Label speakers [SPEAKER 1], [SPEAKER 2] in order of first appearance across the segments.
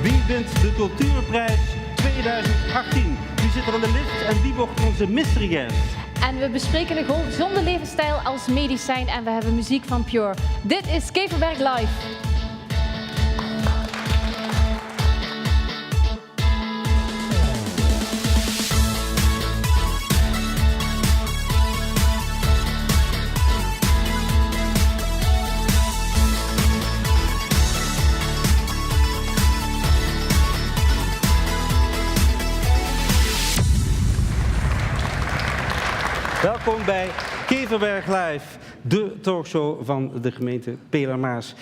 [SPEAKER 1] Wie wint de Cultuurprijs 2018? Wie zit er aan de lift en wie wordt onze mystery guest?
[SPEAKER 2] En we bespreken de gezonde levensstijl als medicijn en we hebben muziek van Pure. Dit is Keverberg Live.
[SPEAKER 1] Welkom bij Keverberg Live, de talkshow van de gemeente Pelen-Maas.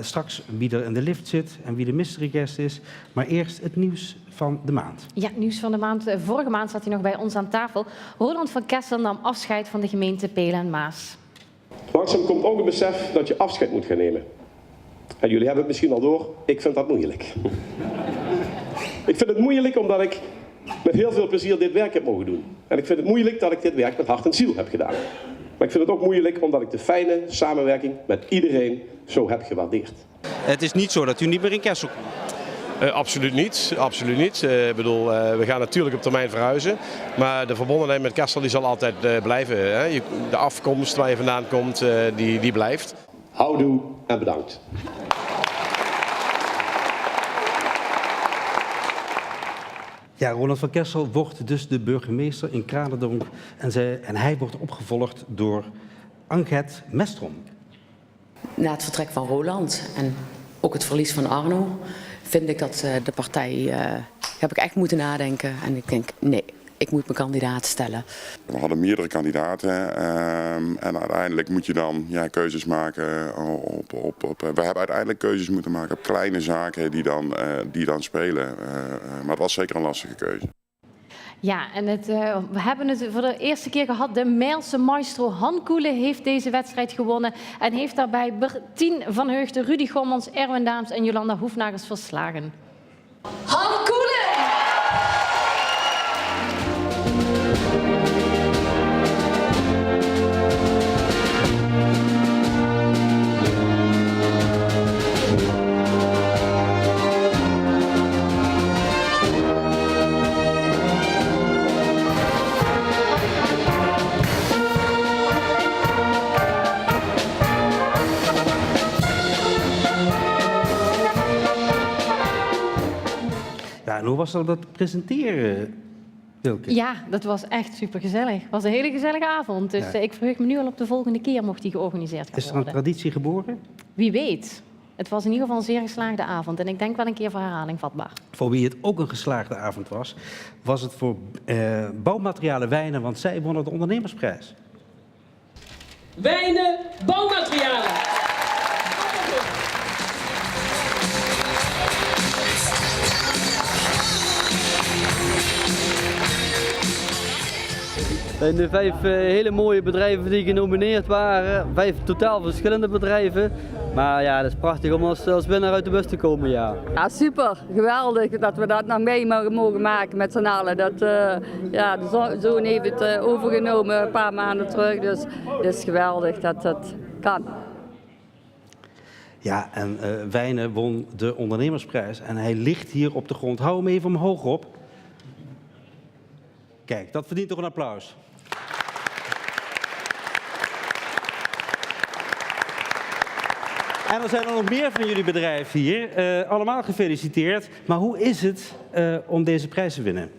[SPEAKER 1] Straks wie er in de lift zit en wie de mystery guest is. Maar eerst het nieuws van de maand.
[SPEAKER 2] Ja, nieuws van de maand. Vorige maand zat hij nog bij ons aan tafel. Roland van Kessel nam afscheid van de gemeente Pelen-Maas.
[SPEAKER 3] Langzaam komt ook een besef dat je afscheid moet gaan nemen. En jullie hebben het misschien al door, ik vind dat moeilijk. Ik vind het moeilijk omdat ik met heel veel plezier dit werk heb mogen doen. En ik vind het moeilijk dat ik dit werk met hart en ziel heb gedaan. Maar ik vind het ook moeilijk omdat ik de fijne samenwerking met iedereen zo heb gewaardeerd.
[SPEAKER 1] Het is niet zo dat u niet meer in Kessel komt.
[SPEAKER 3] Absoluut niet, absoluut niet. Ik bedoel, we gaan natuurlijk op termijn verhuizen. Maar de verbondenheid met Kessel die zal altijd blijven. Hè? De afkomst waar je vandaan komt, die blijft. Houdoe en bedankt.
[SPEAKER 1] Ja, Roland van Kessel wordt dus de burgemeester in Kralendonk en hij wordt opgevolgd door Anket Mestrom.
[SPEAKER 4] Na het vertrek van Roland en ook het verlies van Arno vind ik dat de partij, heb ik echt moeten nadenken en ik denk nee, ik moet mijn kandidaat stellen.
[SPEAKER 5] We hadden meerdere kandidaten en uiteindelijk moet je dan keuzes maken we hebben uiteindelijk keuzes moeten maken op kleine zaken die dan spelen. Maar het was zeker een lastige keuze.
[SPEAKER 2] Ja, en we hebben het voor de eerste keer gehad. De Mijlse maestro Han Koele heeft deze wedstrijd gewonnen en heeft daarbij Bertien van Heugden, Rudy Gommans, Erwin Daams en Jolanda Hoefnagels verslagen. Han Koele!
[SPEAKER 1] Ja, en hoe was dat presenteren, Wilke?
[SPEAKER 2] Ja, dat was echt supergezellig. Het was een hele gezellige avond. Dus ik verheug me nu al op de volgende keer mocht die georganiseerd gaan
[SPEAKER 1] Is er een
[SPEAKER 2] worden.
[SPEAKER 1] traditie geboren?
[SPEAKER 2] Wie weet. Het was in ieder geval een zeer geslaagde avond. En ik denk wel een keer voor herhaling vatbaar.
[SPEAKER 1] Voor wie het ook een geslaagde avond was, was het voor Bouwmaterialen Wijnen, want zij wonnen de ondernemersprijs.
[SPEAKER 6] Wijnen, bouwmaterialen.
[SPEAKER 7] En de 5 hele mooie bedrijven die genomineerd waren, 5 totaal verschillende bedrijven. Maar ja, dat is prachtig om als winnaar uit de bus te komen, ja.
[SPEAKER 8] Ja, super. Geweldig dat we dat nog mee mogen maken met z'n allen. De zoon heeft het overgenomen een paar maanden terug, dus het is geweldig dat dat kan.
[SPEAKER 1] Ja, en Wijnen won de ondernemersprijs en hij ligt hier op de grond. Hou hem even omhoog op. Kijk, dat verdient toch een applaus. En er zijn er nog meer van jullie bedrijven hier. Allemaal gefeliciteerd. Maar hoe is het om deze prijs te winnen?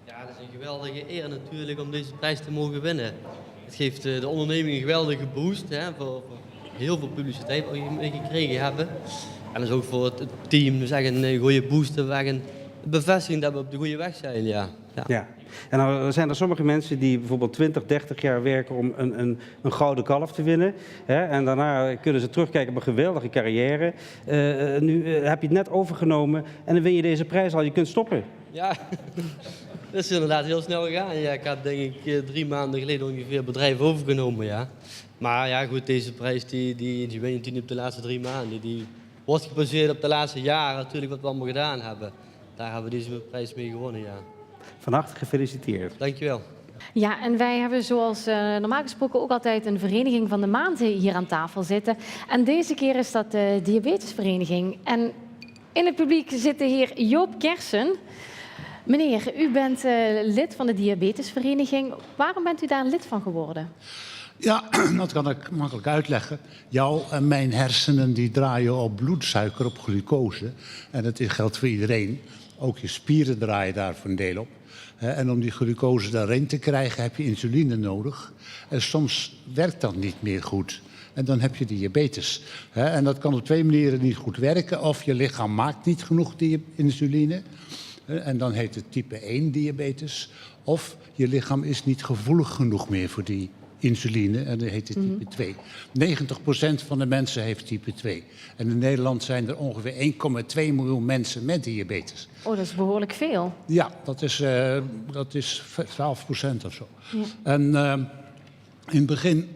[SPEAKER 9] Ja, dat is een geweldige eer natuurlijk om deze prijs te mogen winnen. Het geeft de onderneming een geweldige boost, hè, voor heel veel publiciteit wat we mee gekregen hebben. En dat is ook voor het team dus echt een goede boost, een bevestiging dat we op de goede weg zijn. Ja.
[SPEAKER 1] En dan zijn er sommige mensen die bijvoorbeeld 20, 30 jaar werken om een gouden kalf te winnen. Hè? En daarna kunnen ze terugkijken op een geweldige carrière. Nu heb je het net overgenomen en dan win je deze prijs al. Je kunt stoppen.
[SPEAKER 9] Ja, dat is inderdaad heel snel gegaan. Ja, ik heb denk ik 3 maanden geleden ongeveer het bedrijf overgenomen. Ja. Maar ja, goed, deze prijs die win je niet op de laatste 3 maanden. Die wordt gebaseerd op de laatste jaren natuurlijk wat we allemaal gedaan hebben. Daar hebben we deze prijs mee gewonnen, ja.
[SPEAKER 1] Van harte gefeliciteerd.
[SPEAKER 9] Dankjewel.
[SPEAKER 2] Ja, en wij hebben zoals normaal gesproken ook altijd een vereniging van de maand hier aan tafel zitten. En deze keer is dat de diabetesvereniging. En In het publiek zit de heer Joop Kersen. Meneer, u bent lid van de Diabetesvereniging. Waarom bent u daar lid van geworden?
[SPEAKER 6] Ja, dat kan ik makkelijk uitleggen. Jouw en mijn hersenen die draaien op bloedsuiker, op glucose. En dat geldt voor iedereen. Ook je spieren draaien daar voor een deel op. En om die glucose daarin te krijgen heb je insuline nodig. En soms werkt dat niet meer goed. En dan heb je diabetes. En dat kan op 2 manieren niet goed werken. Of je lichaam maakt niet genoeg insuline. En dan heet het type 1 diabetes. Of je lichaam is niet gevoelig genoeg meer voor die insuline. En dan heet het type 2. 90% van de mensen heeft type 2. En in Nederland zijn er ongeveer 1,2 miljoen mensen met diabetes.
[SPEAKER 2] Oh, dat is behoorlijk veel.
[SPEAKER 6] Ja, dat is 12% of zo. Ja. En in het begin,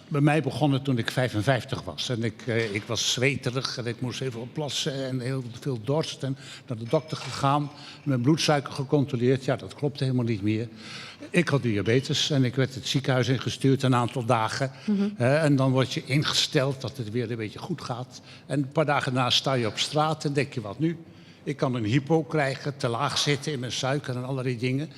[SPEAKER 6] bij mij begon het toen ik 55 was. En ik was zweterig en ik moest even plassen en heel veel dorst. En naar de dokter gegaan, mijn bloedsuiker gecontroleerd. Ja, dat klopte helemaal niet meer. Ik had diabetes en ik werd het ziekenhuis ingestuurd een aantal dagen. En dan word je ingesteld dat het weer een beetje goed gaat. En een paar dagen na sta je op straat en denk je, wat nu? Ik kan een hypo krijgen, te laag zitten in mijn suiker en allerlei dingen.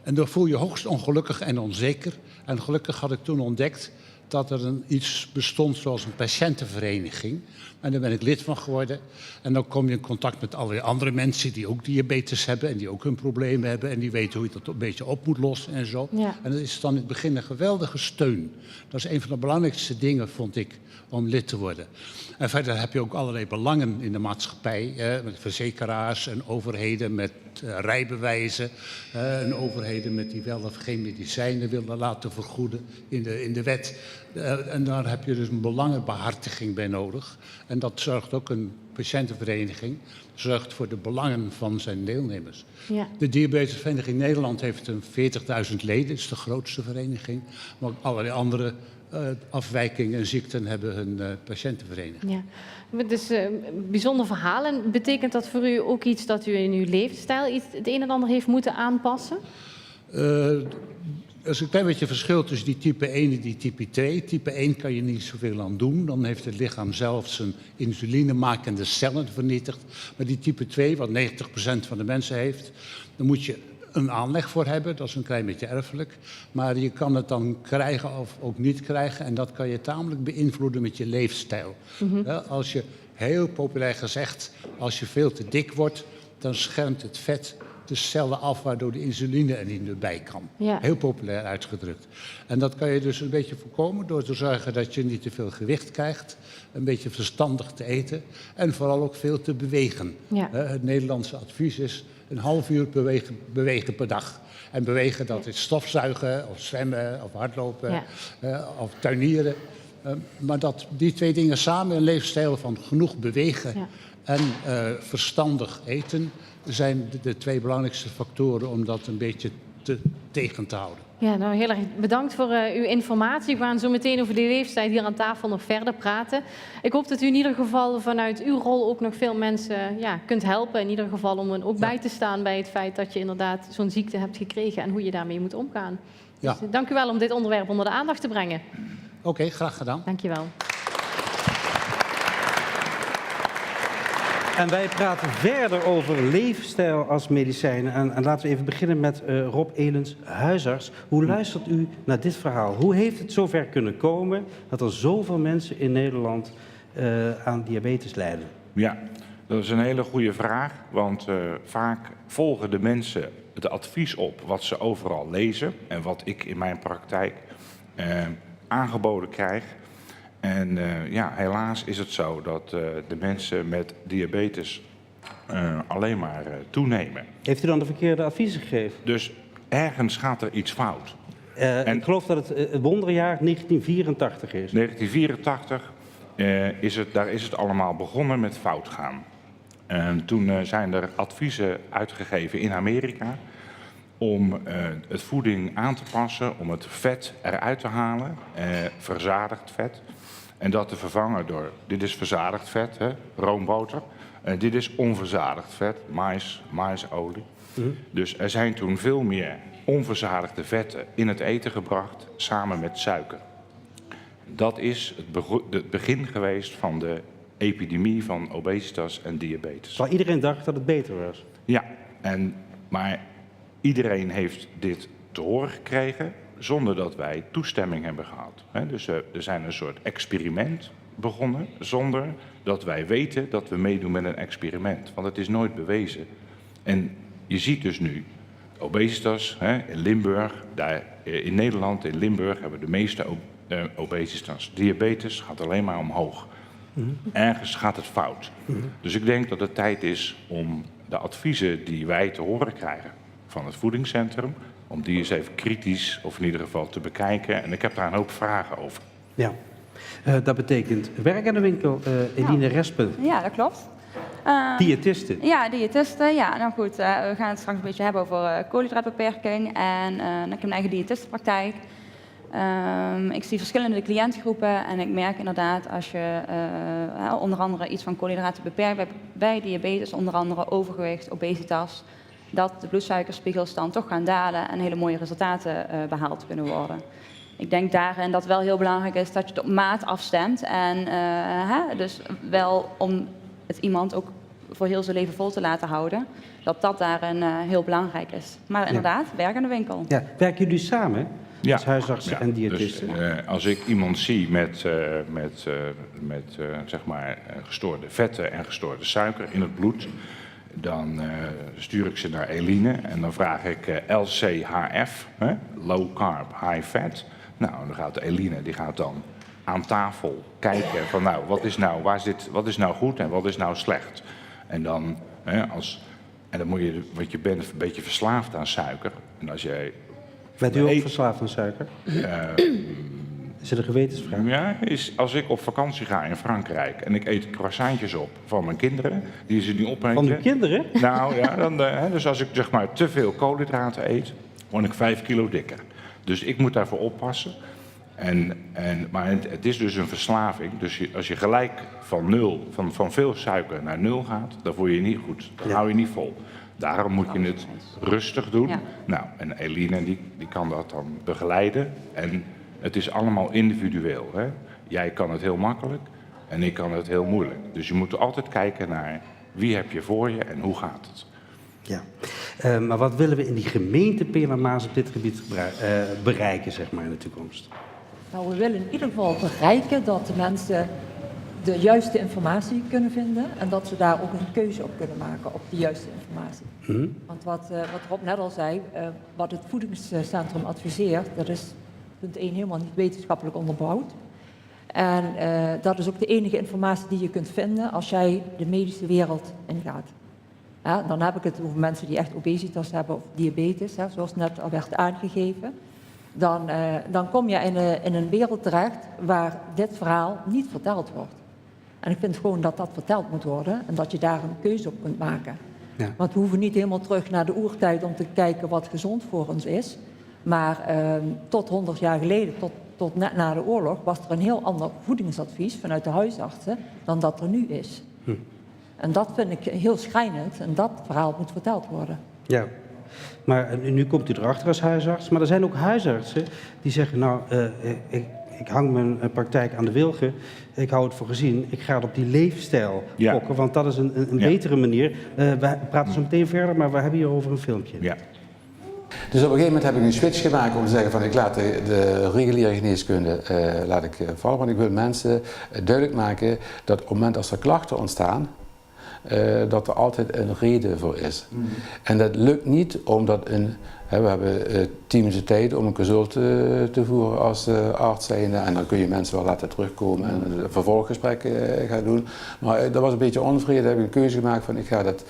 [SPEAKER 6] En dan voel je hoogst ongelukkig en onzeker. En gelukkig had ik toen ontdekt dat er iets bestond zoals een patiëntenvereniging. En daar ben ik lid van geworden. En dan kom je in contact met allerlei andere mensen die ook diabetes hebben en die ook hun problemen hebben en die weten hoe je dat een beetje op moet lossen en zo. Ja. En dat is dan in het begin een geweldige steun. Dat is een van de belangrijkste dingen, vond ik, om lid te worden. En verder heb je ook allerlei belangen in de maatschappij. Met verzekeraars en overheden met rijbewijzen. En overheden met die wel of geen medicijnen willen laten vergoeden in de wet. En daar heb je dus een belangenbehartiging bij nodig. En dat zorgt ook een patiëntenvereniging, zorgt voor de belangen van zijn deelnemers. Ja. De Diabetesvereniging Nederland heeft 40.000 leden, is de grootste vereniging. Maar ook allerlei andere afwijkingen en ziekten hebben hun patiëntenvereniging. Ja.
[SPEAKER 2] Dus bijzonder verhaal. En betekent dat voor u ook iets dat u in uw levensstijl het een en ander heeft moeten aanpassen?
[SPEAKER 6] Er is een klein beetje verschil tussen die type 1 en die type 2. Type 1 kan je niet zoveel aan doen. Dan heeft het lichaam zelf zijn insulinemakende cellen vernietigd. Maar die type 2, wat 90% van de mensen heeft, dan moet je een aanleg voor hebben. Dat is een klein beetje erfelijk. Maar je kan het dan krijgen of ook niet krijgen. En dat kan je tamelijk beïnvloeden met je leefstijl. Als je, heel populair gezegd, als je veel te dik wordt, dan schermt het vet de cellen af waardoor de insuline er niet meer bij kan. Ja. Heel populair uitgedrukt. En dat kan je dus een beetje voorkomen door te zorgen dat je niet te veel gewicht krijgt, een beetje verstandig te eten en vooral ook veel te bewegen. Ja. Het Nederlandse advies is 1,5 uur bewegen per dag. En bewegen, dat is stofzuigen of zwemmen of hardlopen of tuinieren. Maar die 2 dingen samen, een leefstijl van genoeg bewegen en verstandig eten, zijn de 2 belangrijkste factoren om dat een beetje tegen te houden.
[SPEAKER 2] Ja, nou heel erg bedankt voor uw informatie. We gaan zo meteen over die leeftijd hier aan tafel nog verder praten. Ik hoop dat u in ieder geval vanuit uw rol ook nog veel mensen kunt helpen. In ieder geval om ook bij te staan bij het feit dat je inderdaad zo'n ziekte hebt gekregen en hoe je daarmee moet omgaan. Ja. Dus dank u wel om dit onderwerp onder de aandacht te brengen.
[SPEAKER 6] Oké, graag gedaan.
[SPEAKER 2] Dank je wel.
[SPEAKER 1] En wij praten verder over leefstijl als medicijnen. En laten we even beginnen met Rob Elens, huisarts. Hoe luistert u naar dit verhaal? Hoe heeft het zover kunnen komen dat er zoveel mensen in Nederland aan diabetes lijden?
[SPEAKER 10] Ja, dat is een hele goede vraag. Want vaak volgen de mensen het advies op wat ze overal lezen. En wat ik in mijn praktijk aangeboden krijg. En helaas is het zo dat de mensen met diabetes alleen maar toenemen.
[SPEAKER 1] Heeft u dan de verkeerde adviezen gegeven?
[SPEAKER 10] Dus ergens gaat er iets fout.
[SPEAKER 1] Ik geloof dat het wonderjaar 1984 is.
[SPEAKER 10] 1984 daar is het allemaal begonnen met fout gaan. Toen zijn er adviezen uitgegeven in Amerika om het voeding aan te passen, om het vet eruit te halen, verzadigd vet. En dat te vervangen door, dit is verzadigd vet, roomboter. Dit is onverzadigd vet, maisolie. Dus er zijn toen veel meer onverzadigde vetten in het eten gebracht, samen met suiker. Dat is het begin geweest van de epidemie van obesitas en diabetes.
[SPEAKER 1] Terwijl iedereen dacht dat het beter was.
[SPEAKER 10] Ja, maar iedereen heeft dit te horen gekregen zonder dat wij toestemming hebben gehad. Dus er zijn een soort experiment begonnen zonder dat wij weten dat we meedoen met een experiment. Want het is nooit bewezen. En je ziet dus nu obesitas in Limburg, in Nederland, in Limburg hebben we de meeste obesitas. Diabetes gaat alleen maar omhoog. Ergens gaat het fout. Dus ik denk dat het tijd is om de adviezen die wij te horen krijgen van het voedingscentrum, om die eens even kritisch of in ieder geval te bekijken. En ik heb daar een hoop vragen over.
[SPEAKER 1] Ja, dat betekent werk aan de winkel, Eline Respen.
[SPEAKER 11] Ja, dat klopt.
[SPEAKER 1] Diëtisten.
[SPEAKER 11] Ja, diëtisten. Ja, nou goed, we gaan het straks een beetje hebben over koolhydraatbeperking. En ik heb een eigen diëtistenpraktijk. Ik zie verschillende cliëntgroepen en ik merk inderdaad als je onder andere iets van koolhydraten beperkt hebt bij diabetes, onder andere overgewicht, obesitas, dat de bloedsuikerspiegels dan toch gaan dalen en hele mooie resultaten behaald kunnen worden. Ik denk daarin dat het wel heel belangrijk is dat je het op maat afstemt en dus wel om het iemand ook voor heel zijn leven vol te laten houden, dat daarin heel belangrijk is. Maar inderdaad, werk aan de winkel.
[SPEAKER 1] Ja, werken jullie samen?
[SPEAKER 10] Ja,
[SPEAKER 1] als huisartsen en diëtisten?
[SPEAKER 10] Dus, als ik iemand zie met zeg maar gestoorde vetten en gestoorde suiker in het bloed, dan stuur ik ze naar Eline en dan vraag ik LCHF, low carb, high fat. Nou, dan gaat Eline, die gaat dan aan tafel kijken van nou, wat is nou goed en wat is nou slecht. En dan, dan moet je, want je bent een beetje verslaafd aan suiker. En als jij
[SPEAKER 1] bent u ook verslaafd aan suiker? Is het een gewetensvraag?
[SPEAKER 10] Ja, als ik op vakantie ga in Frankrijk en ik eet croissantjes op van mijn kinderen, die ze niet opeten.
[SPEAKER 1] Van uw kinderen?
[SPEAKER 10] Nou ja, dus als ik zeg maar te veel koolhydraten eet, word ik 5 kilo dikker. Dus ik moet daarvoor oppassen. Maar het is dus een verslaving. Dus als je gelijk van veel suiker naar 0 gaat, dan voel je je niet goed. Dan hou je niet vol. Daarom moet je het rustig doen.
[SPEAKER 11] Ja.
[SPEAKER 10] Nou, en Eline die kan dat dan begeleiden. En het is allemaal individueel. Hè? Jij kan het heel makkelijk en ik kan het heel moeilijk. Dus je moet altijd kijken naar wie heb je voor je en hoe gaat het.
[SPEAKER 1] Ja, maar wat willen we in die gemeente Pieler-Maas op dit gebied bereiken, zeg maar, in de toekomst?
[SPEAKER 12] Nou, we willen in ieder geval bereiken dat de mensen de juiste informatie kunnen vinden en dat ze daar ook een keuze op kunnen maken op de juiste informatie. Want wat Rob net al zei, wat het voedingscentrum adviseert, dat is punt 1 helemaal niet wetenschappelijk onderbouwd. En dat is ook de enige informatie die je kunt vinden als jij de medische wereld ingaat. Ja, dan heb ik het over mensen die echt obesitas hebben of diabetes, zoals net al werd aangegeven. Dan kom je in een wereld terecht waar dit verhaal niet verteld wordt. En ik vind gewoon dat dat verteld moet worden en dat je daar een keuze op kunt maken. Ja. Want we hoeven niet helemaal terug naar de oertijd om te kijken wat gezond voor ons is. Maar tot 100 jaar geleden, tot net na de oorlog, was er een heel ander voedingsadvies vanuit de huisartsen dan dat er nu is. En dat vind ik heel schrijnend en dat verhaal moet verteld worden.
[SPEAKER 1] Ja, maar nu komt u erachter als huisarts. Maar er zijn ook huisartsen die zeggen, nou, ik hang mijn praktijk aan de wilgen. Ik hou het voor gezien. Ik ga het op die leefstijl fokken, want dat is een betere manier. We praten zo meteen verder, maar we hebben hier over een filmpje.
[SPEAKER 10] Ja.
[SPEAKER 13] Dus op een gegeven moment heb ik een switch gemaakt om te zeggen van ik laat de reguliere geneeskunde vallen. Want ik wil mensen duidelijk maken dat op het moment als er klachten ontstaan, dat er altijd een reden voor is. En dat lukt niet omdat we hebben 10 minuten tijd om een consult te voeren als arts zijnde. En dan kun je mensen wel laten terugkomen en een vervolggesprek gaan doen. Maar dat was een beetje onvrede. Daar heb ik een keuze gemaakt van ik ga dat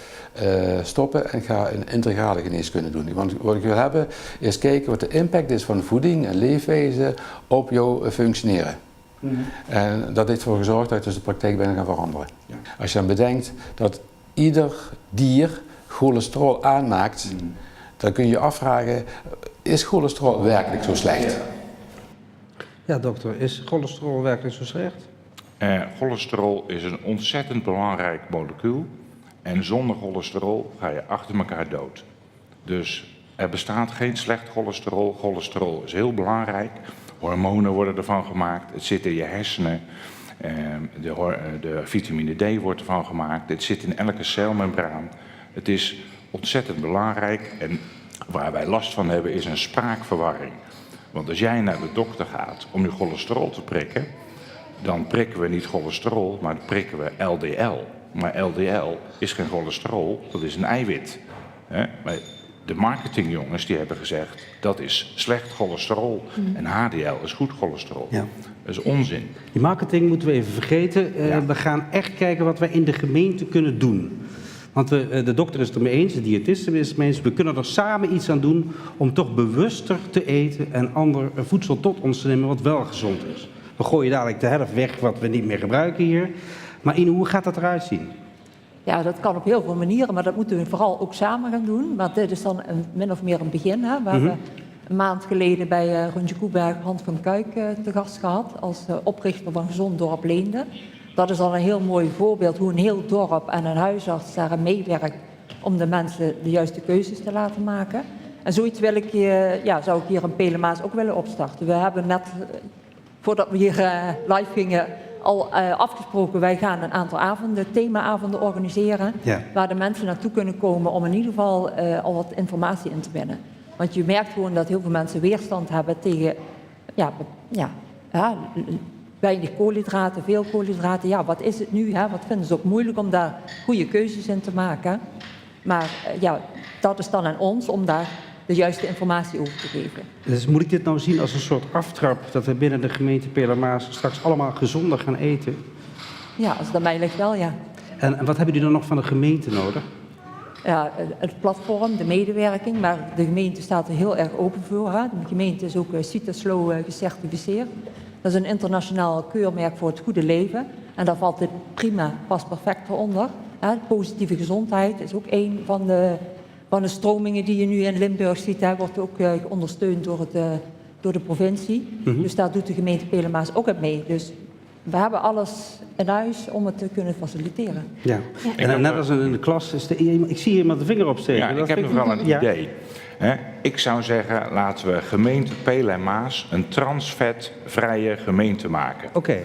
[SPEAKER 13] stoppen en ik ga een integrale geneeskunde doen. Want wat ik wil hebben is kijken wat de impact is van voeding en leefwijze op jouw functioneren. En dat heeft ervoor gezorgd dat ik dus de praktijk ben gaan veranderen. Ja. Als je dan bedenkt dat ieder dier cholesterol aanmaakt, dan kun je je afvragen, is cholesterol werkelijk zo slecht?
[SPEAKER 1] Ja, dokter, is cholesterol werkelijk zo slecht?
[SPEAKER 10] Cholesterol is een ontzettend belangrijk molecuul. En zonder cholesterol ga je achter elkaar dood. Dus er bestaat geen slecht cholesterol. Cholesterol is heel belangrijk. Hormonen worden ervan gemaakt. Het zit in je hersenen. De vitamine D wordt ervan gemaakt. Dit zit in elke celmembraan. Het is ontzettend belangrijk. En waar wij last van hebben is een spraakverwarring. Want als jij naar de dokter gaat om je cholesterol te prikken, dan prikken we niet cholesterol, maar dan prikken we LDL. Maar LDL is geen cholesterol, dat is een eiwit. Maar de marketingjongens die hebben gezegd, dat is slecht cholesterol. En HDL is goed cholesterol. Ja. Dat is onzin.
[SPEAKER 1] Die marketing moeten we even vergeten. We gaan echt kijken wat wij in de gemeente kunnen doen. Want de dokter is het ermee eens, de diëtist is het ermee eens. We kunnen er samen iets aan doen om toch bewuster te eten en ander voedsel tot ons te nemen wat wel gezond is. We gooien dadelijk de helft weg wat we niet meer gebruiken hier. Maar Ine, hoe gaat dat eruit zien?
[SPEAKER 12] Ja, dat kan op heel veel manieren, maar dat moeten we vooral ook samen gaan doen. Want dit is dan min of meer een begin. Hè. We hebben een maand geleden bij Rondje Koeberg Hans van Kuik te gast gehad als oprichter van Gezond Dorp Leende. Dat is al een heel mooi voorbeeld hoe een heel dorp en een huisarts daaraan meewerkt om de mensen de juiste keuzes te laten maken. En zoiets zou ik hier in Pelemaas ook willen opstarten. We hebben net, voordat we hier live gingen, al afgesproken, wij gaan een aantal themaavonden organiseren, waar de mensen naartoe kunnen komen om in ieder geval al wat informatie in te winnen. Want je merkt gewoon dat heel veel mensen weerstand hebben tegen weinig koolhydraten, veel koolhydraten. Ja, wat is het nu? Hè? Wat vinden ze ook moeilijk om daar goede keuzes in te maken. Maar dat is dan aan ons om daar de juiste informatie over te geven.
[SPEAKER 1] Dus moet ik dit nou zien als een soort aftrap dat we binnen de gemeente Pelemaas straks allemaal gezonder gaan eten?
[SPEAKER 12] Ja, als het aan mij ligt wel, ja.
[SPEAKER 1] En wat hebben jullie dan nog van de gemeente nodig?
[SPEAKER 12] Ja, het platform, de medewerking, maar de gemeente staat er heel erg open voor. Hè? De gemeente is ook CITESLO gecertificeerd. Dat is een internationaal keurmerk voor het goede leven. En daar valt dit prima, past perfect onder. Positieve gezondheid is ook een van de stromingen die je nu in Limburg ziet. Hij wordt ook ondersteund door de provincie. Dus daar doet de gemeente Pelemaas ook aan mee. Dus we hebben alles in huis om het te kunnen faciliteren.
[SPEAKER 1] Ja. En net als in de klas, ik zie iemand de vinger opsteken.
[SPEAKER 10] Ja, ik heb nog wel een idee. Ik zou zeggen, laten we gemeente Pelemaas een transvetvrije gemeente maken.
[SPEAKER 1] Oké.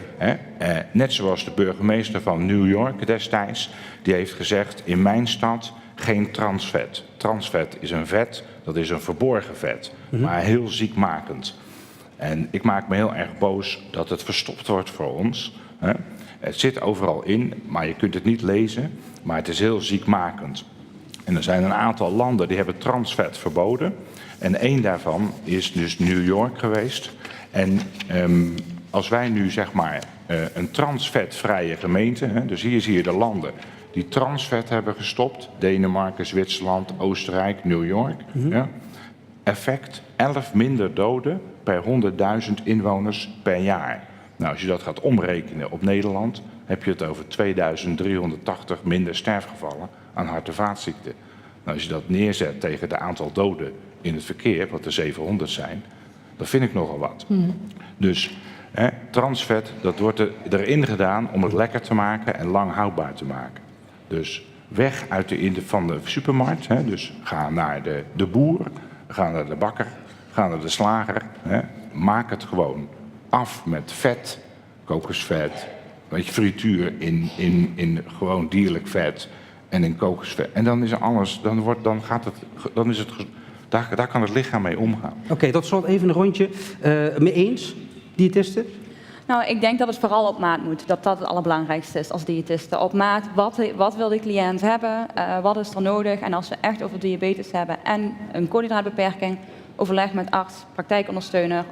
[SPEAKER 10] Net zoals de burgemeester van New York destijds, die heeft gezegd, in mijn stad geen transvet. Transvet is een vet, dat is een verborgen vet, maar heel ziekmakend. En ik maak me heel erg boos dat het verstopt wordt voor ons. Het zit overal in, maar je kunt het niet lezen, maar het is heel ziekmakend. En er zijn een aantal landen die hebben transvet verboden. En één daarvan is dus New York geweest. En als wij nu zeg maar een transvetvrije gemeente, dus hier zie je de landen die transvet hebben gestopt. Denemarken, Zwitserland, Oostenrijk, New York. Effect 11 minder doden per 100.000 inwoners per jaar. Nou, als je dat gaat omrekenen op Nederland, heb je het over 2380 minder sterfgevallen aan hart- en vaatziekten. Nou, als je dat neerzet tegen het aantal doden in het verkeer, wat er 700 zijn, dan vind ik nogal wat. Dus transvet, dat wordt erin gedaan om het lekker te maken en lang houdbaar te maken. Dus weg van de supermarkt, dus ga naar de boer, ga naar de bakker, ga naar de slager. Maak het gewoon af met vet, kokosvet, frituur in gewoon dierlijk vet en in kokosvet. En dan is er alles, daar kan het lichaam mee omgaan.
[SPEAKER 1] Oké, tot slot even een rondje. Mee eens, diëtisten?
[SPEAKER 11] Nou, ik denk dat het vooral op maat moet. Dat het allerbelangrijkste is als diëtiste. Op maat, wat wil de cliënt hebben? Wat is er nodig? En als we echt over diabetes hebben en een koolhydraatbeperking, overleg met arts, praktijkondersteuner.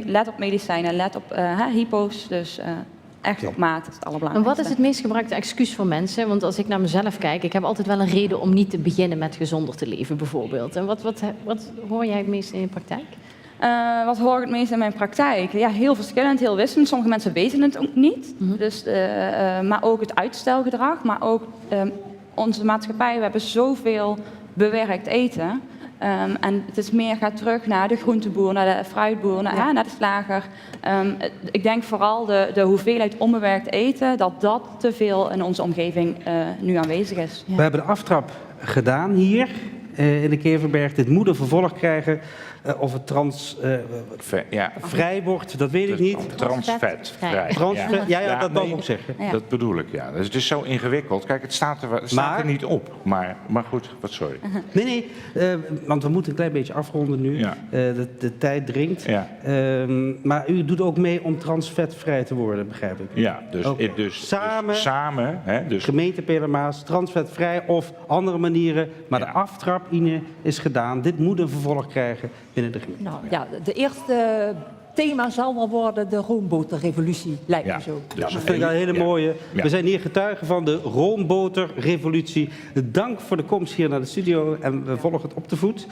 [SPEAKER 11] Let op medicijnen, let op hypo's. Dus echt op maat is het allerbelangrijkste.
[SPEAKER 2] En wat is het meest gebruikte excuus voor mensen? Want als ik naar mezelf kijk, ik heb altijd wel een reden om niet te beginnen met gezonder te leven bijvoorbeeld. En wat hoor jij het meest in je praktijk?
[SPEAKER 11] Wat hoor ik het meest in mijn praktijk? Ja, heel verschillend, heel wisselend. Sommige mensen weten het ook niet. Dus, maar ook het uitstelgedrag. Maar ook onze maatschappij, we hebben zoveel bewerkt eten. En het is meer, gaat terug naar de groenteboer, naar de fruitboer, naar de slager. Ik denk vooral de hoeveelheid onbewerkt eten, dat te veel in onze omgeving nu aanwezig is.
[SPEAKER 1] We hebben de aftrap gedaan hier. in de Keverberg. Dit moet een vervolg krijgen. Of het vrij wordt, dat weet ik niet.
[SPEAKER 10] Transvetvrij.
[SPEAKER 1] Ja, dat wou ik ook zeggen.
[SPEAKER 11] Ja.
[SPEAKER 10] Dat bedoel ik, ja. Dus het is zo ingewikkeld. Kijk, het staat er niet op. Maar goed, sorry.
[SPEAKER 1] Nee, want we moeten een klein beetje afronden nu.
[SPEAKER 10] Ja.
[SPEAKER 1] De tijd dringt.
[SPEAKER 10] Ja.
[SPEAKER 1] Maar u doet ook mee om transvetvrij te worden, begrijp ik.
[SPEAKER 10] Ja, dus samen hè, dus
[SPEAKER 1] gemeente Pedermaas, transvetvrij of andere manieren. Maar de aftrap, Ine, is gedaan. Dit moet een vervolg krijgen binnen de gemeente.
[SPEAKER 12] Nou ja, de eerste thema zal wel worden de roomboterrevolutie, lijkt me zo.
[SPEAKER 1] Dus dat vind ik een hele mooie. Ja. We zijn hier getuigen van de roomboterrevolutie. Dank voor de komst hier naar de studio en we volgen het op de voet.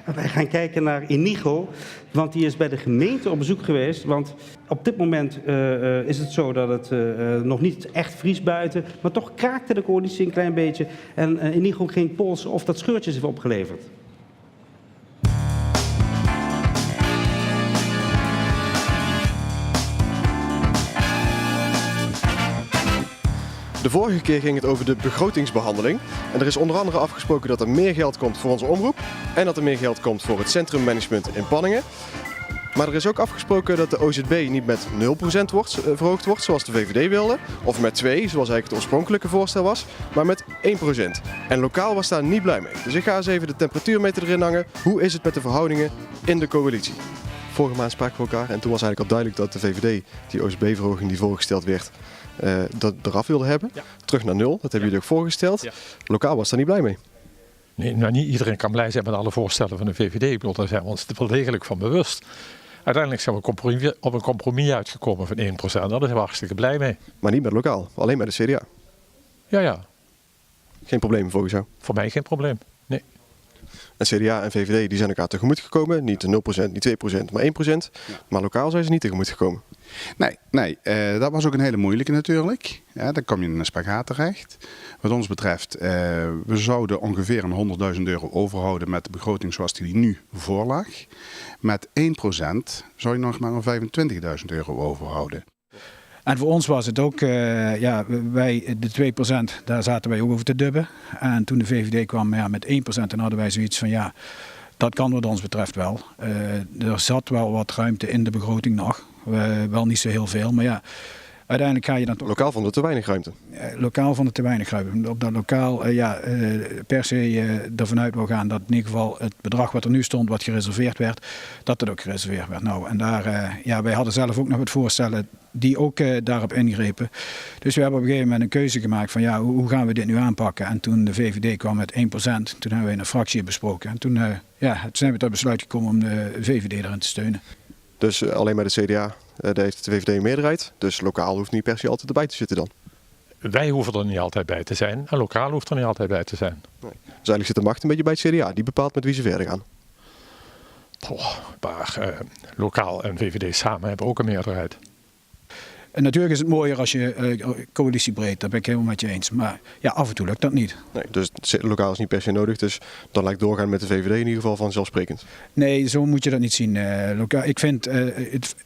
[SPEAKER 1] En wij gaan kijken naar Inigo, want die is bij de gemeente op bezoek geweest. Want op dit moment is het zo dat het nog niet echt vriest buiten, maar toch kraakte de coalitie een klein beetje. En Inigo ging polsen of dat scheurtjes heeft opgeleverd.
[SPEAKER 14] De vorige keer ging het over de begrotingsbehandeling. En er is onder andere afgesproken dat er meer geld komt voor onze omroep. En dat er meer geld komt voor het centrummanagement in Panningen. Maar er is ook afgesproken dat de OZB niet met 0% verhoogd wordt, zoals de VVD wilde. Of met 2%, zoals eigenlijk het oorspronkelijke voorstel was. Maar met 1%. En lokaal was daar niet blij mee. Dus ik ga eens even de temperatuurmeter erin hangen. Hoe is het met de verhoudingen in de coalitie? Vorige maand spraken we elkaar en toen was eigenlijk al duidelijk dat de VVD die OZB-verhoging die voorgesteld werd, dat eraf wilde hebben. Ja. Terug naar 0, dat hebben jullie ook voorgesteld. Ja. Lokaal was daar niet blij mee.
[SPEAKER 15] Nee, nou niet iedereen kan blij zijn met alle voorstellen van de VVD. Ik bedoel, daar zijn we ons wel degelijk van bewust. Uiteindelijk zijn we op een compromis uitgekomen van 1%. Daar zijn we hartstikke blij mee.
[SPEAKER 14] Maar niet met lokaal, alleen met de CDA?
[SPEAKER 15] Ja.
[SPEAKER 14] Geen probleem volgens jou?
[SPEAKER 15] Voor mij geen probleem, nee.
[SPEAKER 14] En CDA en VVD die zijn elkaar tegemoet gekomen. Niet 0%, niet 2%, maar 1%. Ja. Maar lokaal zijn ze niet tegemoet gekomen.
[SPEAKER 16] Nee, dat was ook een hele moeilijke natuurlijk. Ja, dan kom je in een spagaat terecht. Wat ons betreft, we zouden ongeveer een €100.000 overhouden met de begroting zoals die nu voorlag. Met 1% zou je nog maar een €25.000 overhouden.
[SPEAKER 17] En voor ons was het ook, wij de 2%, daar zaten wij ook over te dubben. En toen de VVD kwam met 1%, dan hadden wij zoiets van dat kan wat ons betreft wel. Er zat wel wat ruimte in de begroting nog. Wel niet zo heel veel, maar uiteindelijk ga je dan toch...
[SPEAKER 14] Lokaal vond het te weinig ruimte?
[SPEAKER 17] Lokaal vond het te weinig ruimte. Op dat lokaal per se ervan uit wil gaan dat in ieder geval het bedrag wat er nu stond, wat gereserveerd werd, dat het ook gereserveerd werd. Nou, en daar, wij hadden zelf ook nog wat voorstellen die ook daarop ingrepen. Dus we hebben op een gegeven moment een keuze gemaakt van hoe gaan we dit nu aanpakken? En toen de VVD kwam met 1%, toen hebben we in een fractie besproken. En toen zijn we tot besluit gekomen om de VVD erin te steunen.
[SPEAKER 14] Dus alleen bij de CDA heeft de VVD een meerderheid. Dus lokaal hoeft niet per se altijd erbij te zitten dan?
[SPEAKER 15] Wij hoeven er niet altijd bij te zijn. En lokaal hoeft er niet altijd bij te zijn.
[SPEAKER 14] Nee. Dus eigenlijk zit de macht een beetje bij het CDA. Die bepaalt met wie ze verder gaan.
[SPEAKER 15] Maar lokaal en VVD samen hebben ook een meerderheid.
[SPEAKER 17] En natuurlijk is het mooier als je coalitiebreed, daar ben ik helemaal met je eens. Maar af en toe lukt dat niet.
[SPEAKER 14] Nee, dus lokaal is niet per se nodig, dus dan lijkt doorgaan met de VVD in ieder geval vanzelfsprekend.
[SPEAKER 17] Nee, zo moet je dat niet zien. Eigenlijk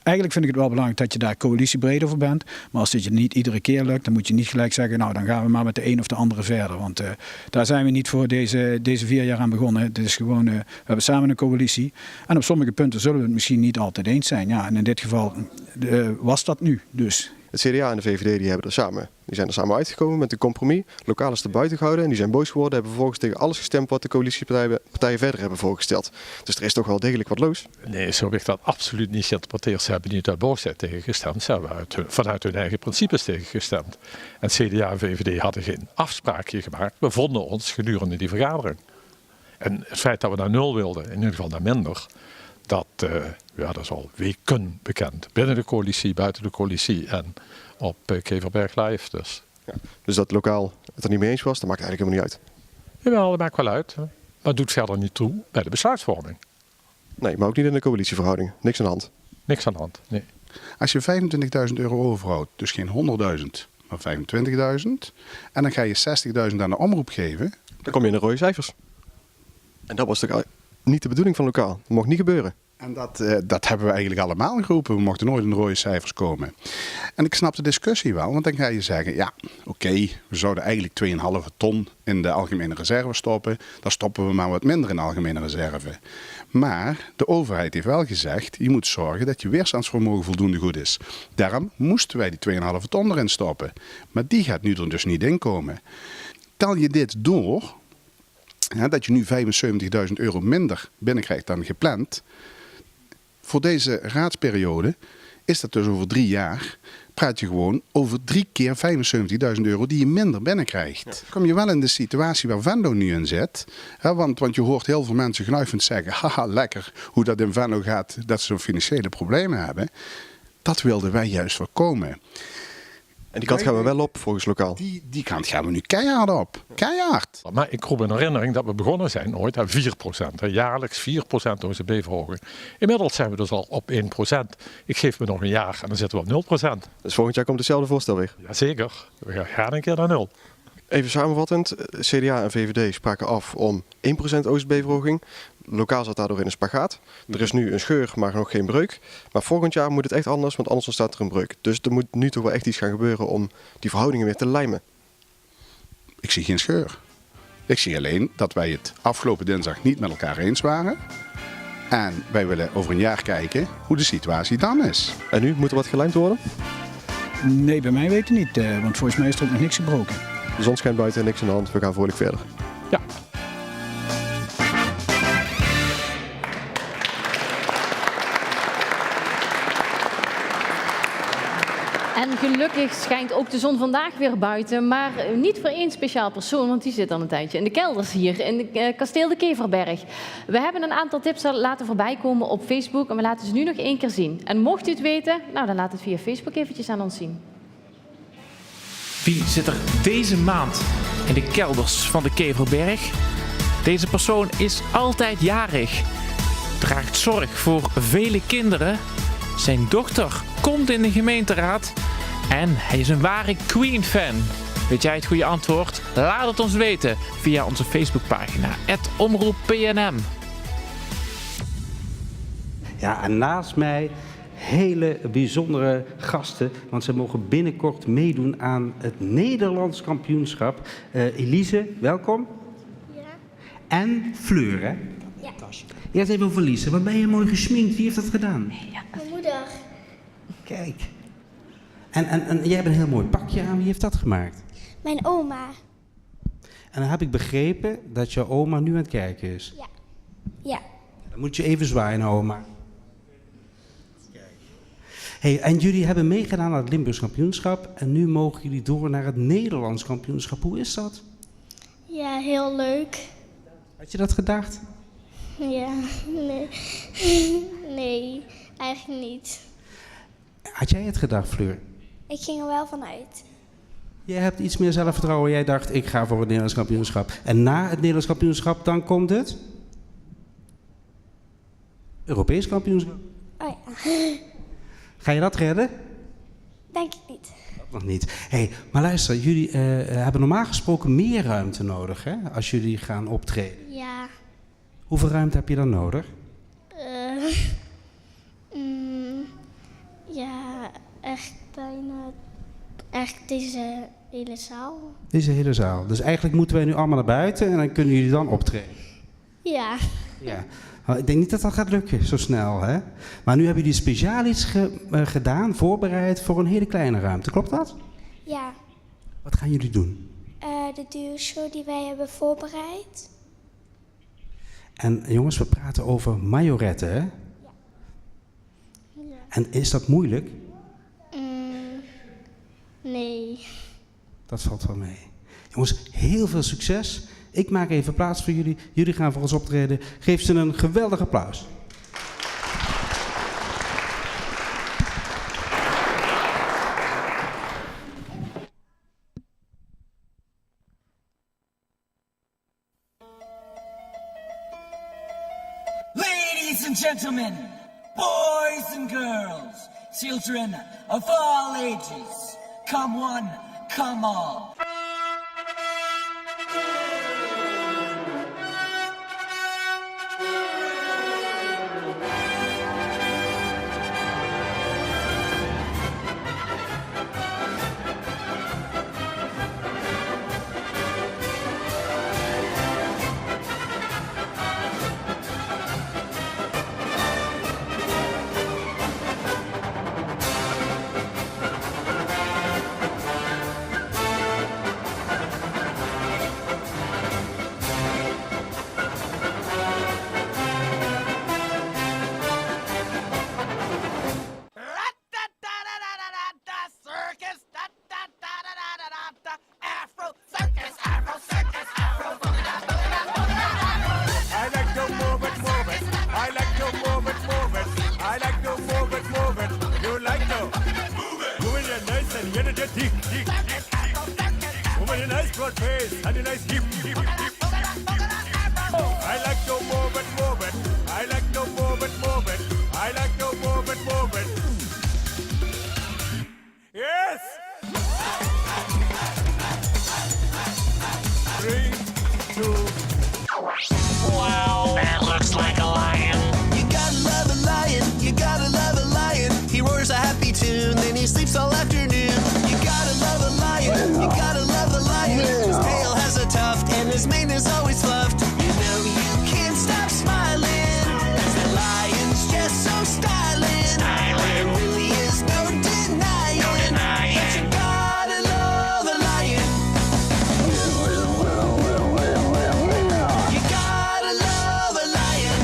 [SPEAKER 17] vind ik het wel belangrijk dat je daar coalitiebreed over bent. Maar als het je niet iedere keer lukt, dan moet je niet gelijk zeggen, dan gaan we maar met de een of de andere verder. Want daar zijn we niet voor deze 4 jaar aan begonnen. Het is gewoon, we hebben samen een coalitie. En op sommige punten zullen we het misschien niet altijd eens zijn. Ja, en in dit geval was dat nu dus.
[SPEAKER 14] Het CDA en de VVD die zijn er samen uitgekomen met een compromis. Lokaal is er buiten gehouden en die zijn boos geworden. Hebben vervolgens tegen alles gestemd wat de coalitiepartijen verder hebben voorgesteld. Dus er is toch wel degelijk wat los.
[SPEAKER 15] Nee, zo heb ik dat absoluut niet geïnterpreteerd. Ze hebben niet uit boosheid tegen gestemd. Ze hebben vanuit hun eigen principes tegen gestemd. En CDA en VVD hadden geen afspraakje gemaakt. We vonden ons gedurende die vergadering. En het feit dat we naar 0 wilden, in ieder geval naar minder, dat is al weken bekend. Binnen de coalitie, buiten de coalitie en op Keverberg Live dus.
[SPEAKER 14] Ja, dus dat lokaal het er niet mee eens was, dat maakt eigenlijk helemaal niet uit?
[SPEAKER 15] Jawel, dat maakt wel uit. Maar het doet verder niet toe bij de besluitvorming.
[SPEAKER 14] Nee, maar ook niet in de coalitieverhoudingen. Niks aan de hand?
[SPEAKER 15] Niks aan de hand, nee.
[SPEAKER 16] Als je €25.000 overhoudt, dus geen 100.000, maar 25.000... en dan ga je 60.000 aan de omroep geven...
[SPEAKER 14] Dan kom je in de rode cijfers. En dat was toch niet de bedoeling van lokaal? Dat mocht niet gebeuren.
[SPEAKER 16] En dat hebben we eigenlijk allemaal geroepen. We mochten nooit in de rode cijfers komen. En ik snap de discussie wel, want dan ga je zeggen, ja, oké, we zouden eigenlijk 2,5 ton in de algemene reserve stoppen. Dan stoppen we maar wat minder in de algemene reserve. Maar de overheid heeft wel gezegd, je moet zorgen dat je weerstandsvermogen voldoende goed is. Daarom moesten wij die 2,5 ton erin stoppen. Maar die gaat nu er dus niet in komen. Tel je dit door, dat je nu €75.000 minder binnenkrijgt dan gepland. Voor deze raadsperiode is dat dus over 3 jaar. Praat je gewoon over 3 keer €75.000 die je minder binnenkrijgt. Ja. Kom je wel in de situatie waar Venlo nu in zit. Want je hoort heel veel mensen gnuivend zeggen, haha lekker hoe dat in Venlo gaat, dat ze zo'n financiële problemen hebben. Dat wilden wij juist voorkomen.
[SPEAKER 14] En die kant gaan we wel op, volgens lokaal.
[SPEAKER 16] Die kant gaan we nu keihard op. Keihard.
[SPEAKER 15] Maar ik roep in herinnering dat we begonnen zijn ooit aan 4%. Jaarlijks 4% OCB-verhoging. Inmiddels zijn we dus al op 1%. Ik geef me nog een jaar en dan zitten we op 0%.
[SPEAKER 14] Dus volgend jaar komt hetzelfde voorstel weer?
[SPEAKER 15] Jazeker. We gaan een keer naar 0.
[SPEAKER 14] Even samenvattend. CDA en VVD spraken af om 1% OCB-verhoging. Lokaal zat daardoor in een spagaat. Er is nu een scheur, maar nog geen breuk. Maar volgend jaar moet het echt anders, want anders ontstaat er een breuk. Dus er moet nu toch wel echt iets gaan gebeuren om die verhoudingen weer te lijmen.
[SPEAKER 16] Ik zie geen scheur. Ik zie alleen dat wij het afgelopen dinsdag niet met elkaar eens waren. En wij willen over een jaar kijken hoe de situatie dan is.
[SPEAKER 14] En nu moet er wat gelijmd worden?
[SPEAKER 17] Nee, bij mij weten niet, want volgens mij is er ook nog niks gebroken.
[SPEAKER 14] De zon schijnt buiten en niks aan de hand. We gaan vrolijk verder.
[SPEAKER 15] Ja.
[SPEAKER 2] En gelukkig schijnt ook de zon vandaag weer buiten, maar niet voor één speciaal persoon, want die zit al een tijdje in de kelders hier, in de kasteel de Keverberg. We hebben een aantal tips laten voorbij komen op Facebook en we laten ze nu nog 1 keer zien. En mocht u het weten, nou dan laat het via Facebook eventjes aan ons zien.
[SPEAKER 18] Wie zit er deze maand in de kelders van de Keverberg? Deze persoon is altijd jarig, draagt zorg voor vele kinderen. Zijn dochter komt in de gemeenteraad en hij is een ware Queen-fan. Weet jij het goede antwoord? Laat het ons weten via onze Facebookpagina @omroeppnm.
[SPEAKER 1] Ja, en naast mij hele bijzondere gasten, want ze mogen binnenkort meedoen aan het Nederlands kampioenschap. Elise, welkom.
[SPEAKER 19] Ja.
[SPEAKER 1] En Fleur, hè?
[SPEAKER 19] Ja.
[SPEAKER 1] Eerst even over Elise. Wat ben je mooi gesminkt? Wie heeft dat gedaan?
[SPEAKER 19] Mijn moeder.
[SPEAKER 1] Kijk. En jij hebt een heel mooi pakje aan. Wie heeft dat gemaakt?
[SPEAKER 19] Mijn oma.
[SPEAKER 1] En dan heb ik begrepen dat je oma nu aan het kijken is.
[SPEAKER 19] Ja. Ja.
[SPEAKER 1] Dan moet je even zwaaien naar oma. Hey, en jullie hebben meegedaan aan het Limburgs kampioenschap en nu mogen jullie door naar het Nederlands kampioenschap. Hoe is dat?
[SPEAKER 19] Ja, heel leuk.
[SPEAKER 1] Had je dat gedacht?
[SPEAKER 19] Ja, nee. Nee, eigenlijk niet.
[SPEAKER 1] Had jij het gedacht, Fleur?
[SPEAKER 19] Ik ging er wel vanuit.
[SPEAKER 1] Jij hebt iets meer zelfvertrouwen. Jij dacht, ik ga voor het Nederlands kampioenschap. En na het Nederlands kampioenschap, dan komt het? Europees kampioenschap.
[SPEAKER 19] Oh ja.
[SPEAKER 1] Ga je dat redden?
[SPEAKER 19] Denk ik niet.
[SPEAKER 1] Nog niet. Hey, maar luister, jullie hebben normaal gesproken meer ruimte nodig, hè? Als jullie gaan optreden.
[SPEAKER 19] Ja.
[SPEAKER 1] Hoeveel ruimte heb je dan nodig?
[SPEAKER 19] Ja, echt bijna. Echt deze hele zaal.
[SPEAKER 1] Deze hele zaal. Dus eigenlijk moeten wij nu allemaal naar buiten en dan kunnen jullie dan optreden.
[SPEAKER 19] Ja.
[SPEAKER 1] Ja. Nou, ik denk niet dat dat gaat lukken zo snel, hè? Maar nu hebben jullie speciaal iets gedaan, voorbereid voor een hele kleine ruimte. Klopt dat?
[SPEAKER 19] Ja.
[SPEAKER 1] Wat gaan jullie doen?
[SPEAKER 19] De duurshow die wij hebben voorbereid.
[SPEAKER 1] En jongens, we praten over majoretten, hè?
[SPEAKER 19] Ja.
[SPEAKER 1] En is dat moeilijk?
[SPEAKER 19] Nee.
[SPEAKER 1] Dat valt wel mee. Jongens, heel veel succes. Ik maak even plaats voor jullie. Jullie gaan voor ons optreden. Geef ze een geweldig applaus.
[SPEAKER 20] Ladies and gentlemen, boys and girls, children of all ages, come one, come all.
[SPEAKER 21] and the nice hip, hip, hip, hip. I like to move it, move it. I like to move it, move it. I like to move it, move it. Yes! 3, 2.
[SPEAKER 22] Wow, that looks like a lion. You gotta love a lion, you gotta love a lion. He roars a happy tune, then he sleeps all afternoon. You gotta love a lion, you gotta love a lion. His tail has a tuft and his mane is always fluffed. You know you can't stop smiling, 'cause the lion's just so styling. There really is no denying that you gotta love a lion. You gotta love a lion.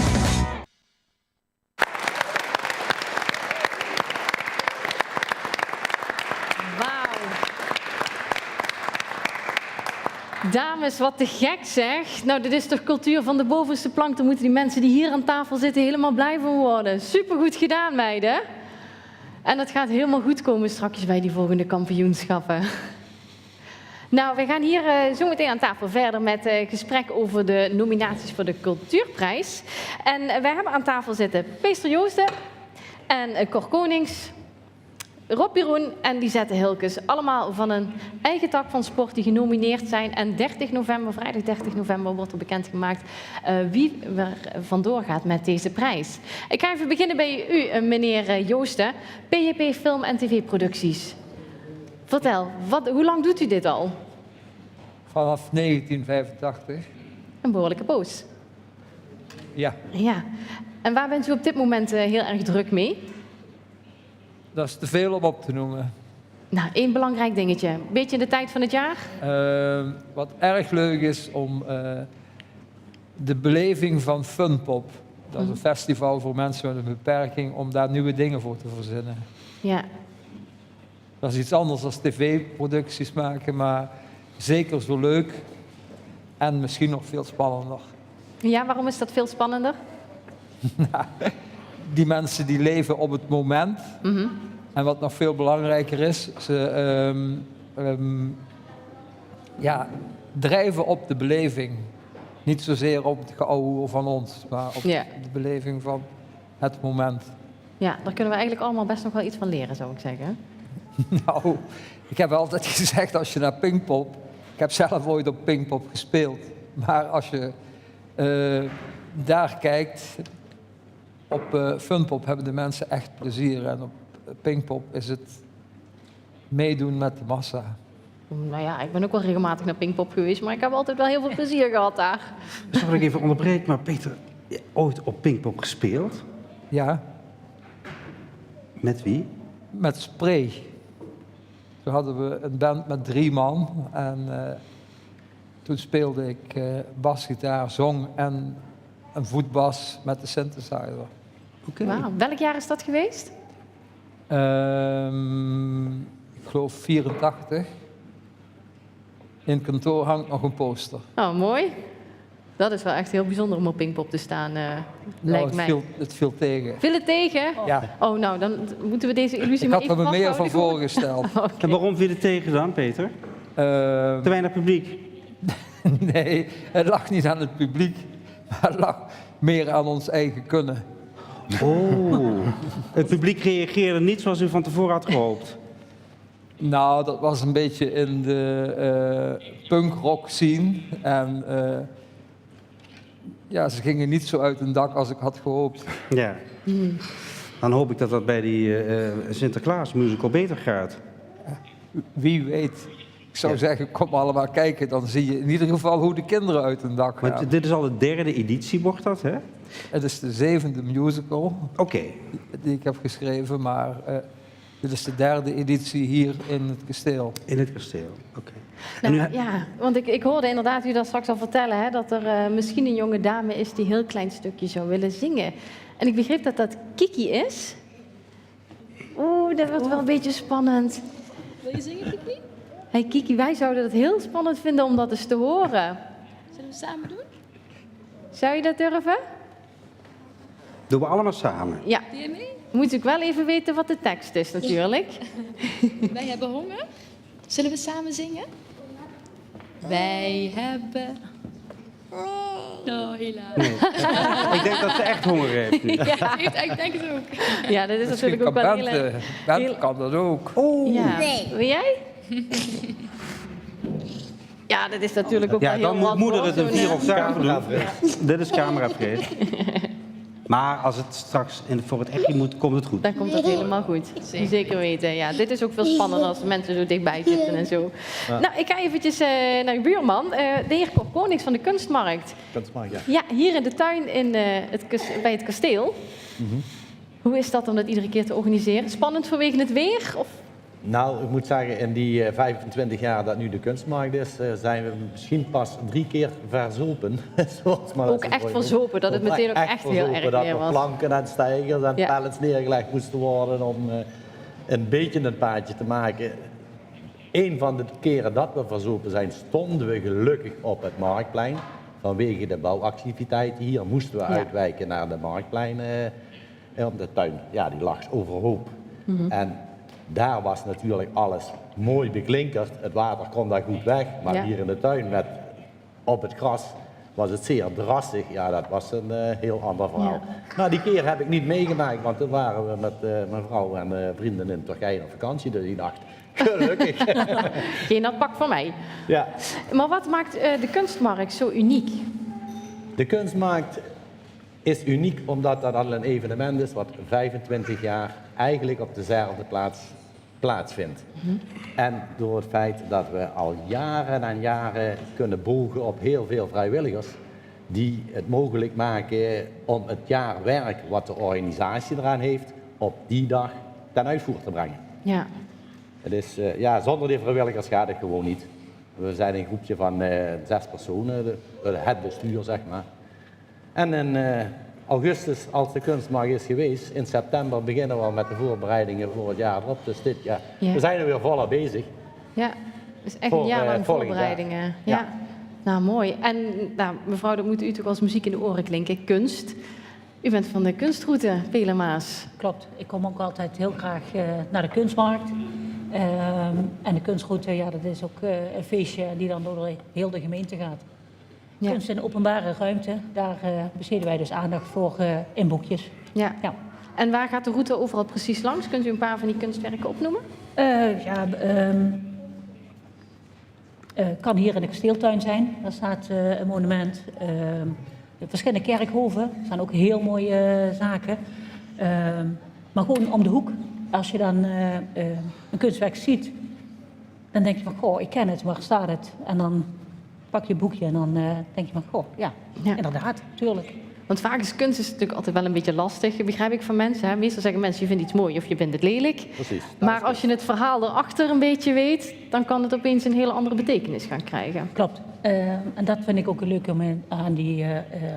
[SPEAKER 2] Dames, wat te gek zeg. Nou, dit is toch cultuur van de bovenste plank. Dan moeten die mensen die hier aan tafel zitten helemaal blij van worden. Supergoed gedaan, meiden. En dat gaat helemaal goed komen straks bij die volgende kampioenschappen. Nou, we gaan hier zo meteen aan tafel verder met gesprek over de nominaties voor de Cultuurprijs. En wij hebben aan tafel zitten Peester Joosten en Cor Konings, Rob Biroen en Lisette Hilkes. Allemaal van een eigen tak van sport die genomineerd zijn. En 30 november, vrijdag 30 november, wordt er bekendgemaakt wie er vandoor gaat met deze prijs. Ik ga even beginnen bij u, meneer Joosten. PJP Film en TV-producties. Vertel, hoe lang doet u dit al?
[SPEAKER 23] Vanaf 1985.
[SPEAKER 2] Een behoorlijke poos.
[SPEAKER 23] Ja,
[SPEAKER 2] Ja. En waar bent u op dit moment heel erg druk mee?
[SPEAKER 23] dat is te veel om op te noemen.
[SPEAKER 2] Nou, één belangrijk dingetje. Beetje in de tijd van het jaar?
[SPEAKER 23] Wat erg leuk is om de beleving van Funpop. Dat is een festival voor mensen met een beperking, om daar nieuwe dingen voor te verzinnen.
[SPEAKER 2] Ja.
[SPEAKER 23] Dat is iets anders dan tv-producties maken, maar zeker zo leuk en misschien nog veel spannender.
[SPEAKER 2] Ja, waarom is dat veel spannender?
[SPEAKER 23] Die mensen die leven op het moment. En wat nog veel belangrijker is, ze drijven op de beleving. Niet zozeer op het geouwe van ons, maar op de beleving van het moment.
[SPEAKER 2] Ja, daar kunnen we eigenlijk allemaal best nog wel iets van leren, zou ik zeggen.
[SPEAKER 23] Nou, ik heb altijd gezegd, als je naar Pinkpop... Ik heb zelf ooit op Pinkpop gespeeld. Maar als je daar kijkt... Op Funpop hebben de mensen echt plezier. En op Pinkpop is het meedoen met de massa.
[SPEAKER 2] Nou ja, ik ben ook wel regelmatig naar Pinkpop geweest, maar ik heb altijd wel heel veel plezier gehad daar.
[SPEAKER 1] Zal ik even onderbreken, maar Peter, ooit op Pinkpop gespeeld?
[SPEAKER 23] Ja.
[SPEAKER 1] Met wie?
[SPEAKER 23] Met Spray. Toen hadden we een band met 3 man. En toen speelde ik basgitaar, zong en een voetbas met de synthesizer.
[SPEAKER 1] Okay.
[SPEAKER 2] Wauw. Welk jaar is dat geweest?
[SPEAKER 23] Ik geloof 84. In het kantoor hangt nog een poster.
[SPEAKER 2] Oh, mooi. Dat is wel echt heel bijzonder om op Pinkpop te staan, lijkt mij.
[SPEAKER 23] Het viel tegen.
[SPEAKER 2] Viel het tegen?
[SPEAKER 23] Ja.
[SPEAKER 2] Oh, nou, dan moeten we deze illusie
[SPEAKER 23] Ik
[SPEAKER 2] maar
[SPEAKER 23] had
[SPEAKER 2] even
[SPEAKER 23] er me meer van
[SPEAKER 2] vasthouden.
[SPEAKER 23] voorgesteld.
[SPEAKER 2] Okay.
[SPEAKER 1] En waarom viel het tegen dan, Peter? Te weinig publiek?
[SPEAKER 23] Nee, het lag niet aan het publiek. Maar het lag meer aan ons eigen kunnen.
[SPEAKER 1] Oh, het publiek reageerde niet zoals u van tevoren had gehoopt?
[SPEAKER 23] Nou, dat was een beetje in de punkrock scene. En ja, ze gingen niet zo uit hun dak als ik had gehoopt.
[SPEAKER 1] Ja. Dan hoop ik dat dat bij die Sinterklaas musical beter gaat.
[SPEAKER 23] Wie weet. Ik zou zeggen, kom allemaal kijken. Dan zie je in ieder geval hoe de kinderen uit hun dak gaan.
[SPEAKER 1] Maar dit is al de 3e editie, wordt dat, hè?
[SPEAKER 23] Het is de 7e musical.
[SPEAKER 1] Oké.
[SPEAKER 23] Die ik heb geschreven, maar dit is de 3e editie hier in het kasteel.
[SPEAKER 1] In het kasteel, oké.
[SPEAKER 2] Nou, ja, want ik hoorde inderdaad u dat straks al vertellen, hè, dat er misschien een jonge dame is die een heel klein stukje zou willen zingen. En ik begreep dat dat Kiki is. Oeh, dat wordt wel een beetje spannend.
[SPEAKER 24] Wil je zingen, Kiki?
[SPEAKER 2] Hey Kiki, wij zouden het heel spannend vinden om dat eens te horen.
[SPEAKER 24] Zullen we samen doen?
[SPEAKER 2] Zou je dat durven?
[SPEAKER 1] Doen we allemaal samen.
[SPEAKER 2] Ja.
[SPEAKER 24] Doe je mee?
[SPEAKER 2] Moet ik wel even weten wat de tekst is natuurlijk.
[SPEAKER 24] Wij hebben honger. Zullen we samen zingen? Wij hebben... Oh, helaas.
[SPEAKER 1] Nee. Ik denk dat ze echt honger heeft nu.
[SPEAKER 24] Ja, ik denk het ook.
[SPEAKER 2] Ja, dat is natuurlijk ook wel heel...
[SPEAKER 23] Bente kan dat ook.
[SPEAKER 2] Ja. Wil jij? Ja, dat is natuurlijk ook
[SPEAKER 1] Ja,
[SPEAKER 2] wel heel
[SPEAKER 1] dan moet
[SPEAKER 2] wat,
[SPEAKER 1] moeder
[SPEAKER 2] hoor,
[SPEAKER 1] het een
[SPEAKER 2] zo'n,
[SPEAKER 1] 4 octaven doen. Dit is cameravrees. Maar als het straks voor het echtje moet, komt het goed.
[SPEAKER 2] Dan komt het helemaal goed. Zeker weten. Ja, dit is ook veel spannender als mensen zo dichtbij zitten en zo.
[SPEAKER 3] Ja.
[SPEAKER 2] Nou, ik ga eventjes naar uw buurman. De heer Cor Konings van de Kunstmarkt.
[SPEAKER 3] Kunstmarkt, ja.
[SPEAKER 2] Ja, hier in de tuin bij het kasteel. Hoe is dat om dat iedere keer te organiseren? Spannend vanwege het weer? Of?
[SPEAKER 3] Nou, ik moet zeggen, in die 25 jaar dat nu de kunstmarkt is, zijn we misschien pas 3 keer verzopen. Zoals maar
[SPEAKER 2] Ook echt verzopen, dat het meteen ook echt heel erg
[SPEAKER 3] dat
[SPEAKER 2] weer
[SPEAKER 3] er
[SPEAKER 2] was.
[SPEAKER 3] planken en stijgers en
[SPEAKER 2] Ja.
[SPEAKER 3] pallets neergelegd moesten worden om een beetje een paadje te maken. Een van de keren dat we verzopen zijn, stonden we gelukkig op het Marktplein. Vanwege de bouwactiviteiten hier moesten we uitwijken naar de Marktplein. Om de tuin, ja, die lag overhoop. En daar was natuurlijk alles mooi beklinkerd. Het water kon daar goed weg. Maar hier in de tuin op het gras was het zeer drassig. Ja, dat was een heel ander verhaal.
[SPEAKER 2] Ja.
[SPEAKER 3] Nou, die keer heb ik niet meegemaakt. Want toen waren we met mijn vrouw en vrienden in Turkije op vakantie. Dus die dacht, gelukkig.
[SPEAKER 2] Geen afpak van mij.
[SPEAKER 3] Ja.
[SPEAKER 2] Maar wat maakt de kunstmarkt zo uniek?
[SPEAKER 3] De kunstmarkt is uniek omdat dat al een evenement is wat 25 jaar eigenlijk op dezelfde plaats plaatsvindt. En door het feit dat we al jaren en jaren kunnen bogen op heel veel vrijwilligers die het mogelijk maken om het jaarwerk wat de organisatie eraan heeft op die dag ten uitvoer te brengen.
[SPEAKER 2] Ja.
[SPEAKER 3] Het is, zonder die vrijwilligers gaat het gewoon niet. We zijn een groepje van 6 personen, het bestuur zeg maar. En in augustus, als de kunstmarkt is geweest, in september beginnen we met de voorbereidingen voor het jaar erop. Dus dit jaar, we zijn er weer volop bezig.
[SPEAKER 2] Ja, dus echt
[SPEAKER 3] Voor,
[SPEAKER 2] een jaar lang
[SPEAKER 3] volgend jaar.
[SPEAKER 2] voorbereidingen. Ja. Nou, mooi. En nou, mevrouw, dat moet u toch als muziek in de oren klinken. Kunst. U bent van de kunstroute, Pelemaas.
[SPEAKER 4] Klopt. Ik kom ook altijd heel graag naar de kunstmarkt. En de kunstroute, ja, dat is ook een feestje die dan door heel de gemeente gaat.
[SPEAKER 2] Ja.
[SPEAKER 4] Kunst in de openbare ruimte, daar besteden wij dus aandacht voor in boekjes.
[SPEAKER 2] Ja. En waar gaat de route overal precies langs? Kunt u een paar van die kunstwerken opnoemen?
[SPEAKER 4] Kan hier in de kasteeltuin zijn. Daar staat een monument. Verschillende kerkhoven. Er staan ook heel mooie zaken. Maar gewoon om de hoek. Als je dan een kunstwerk ziet, dan denk je van, goh, ik ken het, waar staat het? En dan pak je een boekje en dan denk je van, goh, ja, inderdaad, tuurlijk.
[SPEAKER 2] Want vaak is kunst natuurlijk altijd wel een beetje lastig, begrijp ik van mensen. Hè? Meestal zeggen mensen, je vindt iets mooi of je vindt het lelijk.
[SPEAKER 3] Precies.
[SPEAKER 2] Maar als je het verhaal erachter een beetje weet, dan kan het opeens een hele andere betekenis gaan krijgen.
[SPEAKER 4] Klopt. En dat vind ik ook leuk om aan die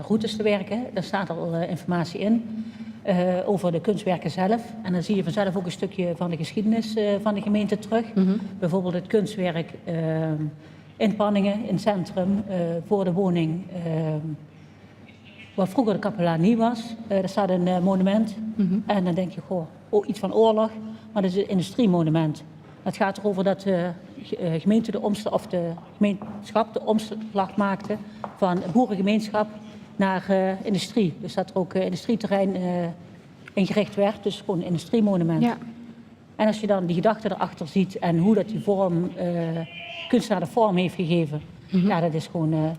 [SPEAKER 4] routes te werken. Daar staat al informatie in over de kunstwerken zelf. En dan zie je vanzelf ook een stukje van de geschiedenis van de gemeente terug. Bijvoorbeeld het kunstwerk in Panningen, in het centrum, voor de woning... waar vroeger de kapelanie was, daar staat een monument. En dan denk je, goh, iets van oorlog, maar dat is een industriemonument. Het gaat erover dat de gemeente de gemeenschap de omslag maakte van boerengemeenschap naar industrie. Dus dat er ook industrieterrein ingericht werd, dus gewoon een industriemonument.
[SPEAKER 2] Ja.
[SPEAKER 4] En als je dan die gedachte erachter ziet en hoe dat die vorm, kunstenaar de vorm heeft gegeven, ja, dat is gewoon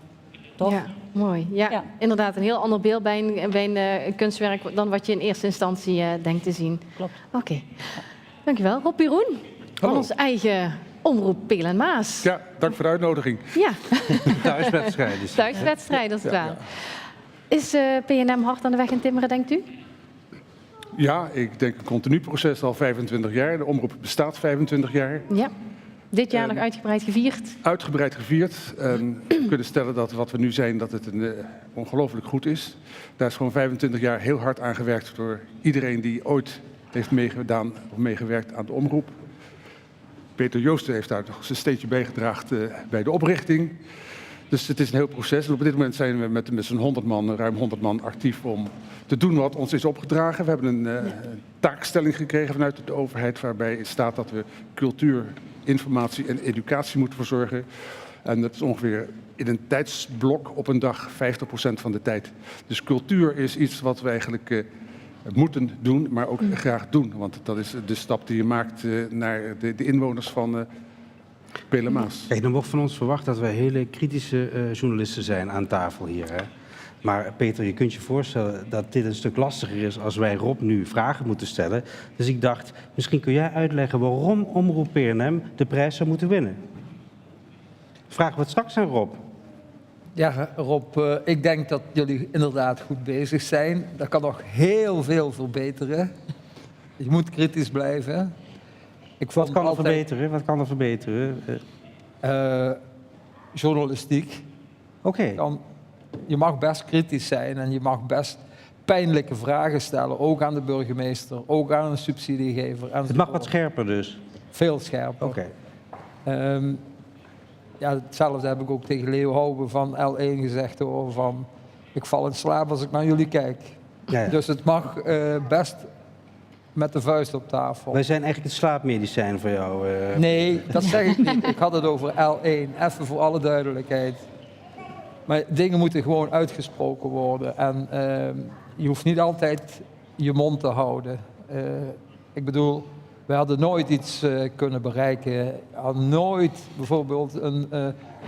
[SPEAKER 4] tof.
[SPEAKER 2] Ja, mooi. Ja, inderdaad, een heel ander beeld bij een kunstwerk dan wat je in eerste instantie denkt te zien.
[SPEAKER 4] Klopt.
[SPEAKER 2] Oké. Dankjewel. Rob Piroen, van ons eigen omroep Peel en Maas.
[SPEAKER 5] Ja, dank voor de uitnodiging.
[SPEAKER 2] Ja.
[SPEAKER 1] Thuiswedstrijden.
[SPEAKER 2] Thuiswedstrijden, als het ware. Is PNM hard aan de weg in timmeren, denkt u?
[SPEAKER 5] Ja, ik denk een continu proces al 25 jaar. De omroep bestaat 25 jaar.
[SPEAKER 2] Ja. Dit jaar nog uitgebreid gevierd?
[SPEAKER 5] Uitgebreid gevierd. En we kunnen stellen dat wat we nu zijn, dat het ongelooflijk goed is. Daar is gewoon 25 jaar heel hard aan gewerkt door iedereen die ooit heeft meegedaan of meegewerkt aan de omroep. Peter Joosten heeft daar nog zijn steentje bijgedragen bij de oprichting. Dus het is een heel proces. En op dit moment zijn we met zo'n 100 man, ruim 100 man actief om te doen wat ons is opgedragen. We hebben een taakstelling gekregen vanuit de overheid waarbij staat dat we cultuur, informatie en educatie moeten verzorgen. En dat is ongeveer in een tijdsblok op een dag 50% van de tijd. Dus cultuur is iets wat we eigenlijk moeten doen, maar ook graag doen. Want dat is de stap die je maakt naar de inwoners van Pelemaas.
[SPEAKER 1] Kijk, er wordt van ons verwacht dat wij hele kritische journalisten zijn aan tafel hier. Hè? Maar Peter, je kunt je voorstellen dat dit een stuk lastiger is als wij Rob nu vragen moeten stellen. Dus ik dacht, misschien kun jij uitleggen waarom Omroep PNM de prijs zou moeten winnen. Vragen we het straks aan Rob.
[SPEAKER 23] Ja, Rob, ik denk dat jullie inderdaad goed bezig zijn. Dat kan nog heel veel verbeteren. Je moet kritisch blijven.
[SPEAKER 1] Wat kan er verbeteren? Wat kan er verbeteren?
[SPEAKER 23] Journalistiek.
[SPEAKER 1] Oké.
[SPEAKER 23] Je mag best kritisch zijn en je mag best pijnlijke vragen stellen. Ook aan de burgemeester, ook aan een subsidiegever.
[SPEAKER 1] Het mag wat scherper dus?
[SPEAKER 23] Veel scherper.
[SPEAKER 1] Oké.
[SPEAKER 23] Ja, hetzelfde heb ik ook tegen Leo Houben van L1 gezegd hoor. Van, ik val in slaap als ik naar jullie kijk.
[SPEAKER 1] Ja.
[SPEAKER 23] Dus het mag best met de vuist op tafel.
[SPEAKER 1] Wij zijn eigenlijk het slaapmedicijn voor jou.
[SPEAKER 23] Nee, dat zeg ik niet. Ik had het over L1. Even voor alle duidelijkheid. Maar dingen moeten gewoon uitgesproken worden. En je hoeft niet altijd je mond te houden. Ik bedoel, we hadden nooit iets kunnen bereiken. Hadden nooit bijvoorbeeld een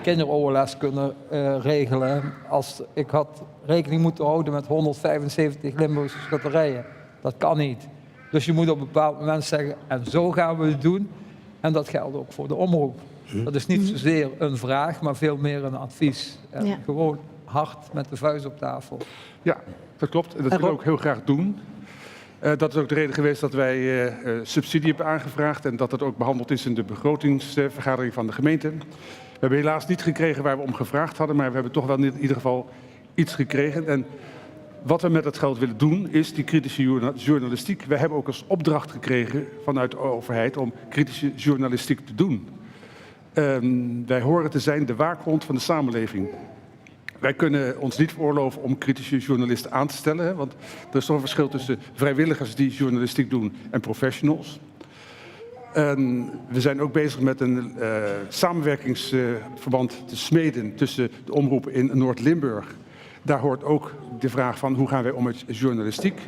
[SPEAKER 23] kinder-OLS kunnen regelen. Als ik had rekening moeten houden met 175 Limburgse schutterijen. Dat kan niet. Dus je moet op een bepaald moment zeggen, en zo gaan we het doen. En dat geldt ook voor de omroep. Dat is niet zozeer een vraag, maar veel meer een advies.
[SPEAKER 2] Ja.
[SPEAKER 23] Gewoon hard met de vuist op tafel.
[SPEAKER 5] Ja, dat klopt. En dat willen we ook heel graag doen. Dat is ook de reden geweest dat wij subsidie hebben aangevraagd en dat het ook behandeld is in de begrotingsvergadering van de gemeente. We hebben helaas niet gekregen waar we om gevraagd hadden, maar we hebben toch wel in ieder geval iets gekregen. En wat we met dat geld willen doen, is die kritische journalistiek. We hebben ook als opdracht gekregen vanuit de overheid om kritische journalistiek te doen. Wij horen te zijn de waakhond van de samenleving. Wij kunnen ons niet veroorloven om kritische journalisten aan te stellen, hè, want er is toch een verschil tussen vrijwilligers die journalistiek doen en professionals. We zijn ook bezig met een samenwerkingsverband te smeden tussen de omroepen in Noord-Limburg. Daar hoort ook de vraag van hoe gaan wij om met journalistiek.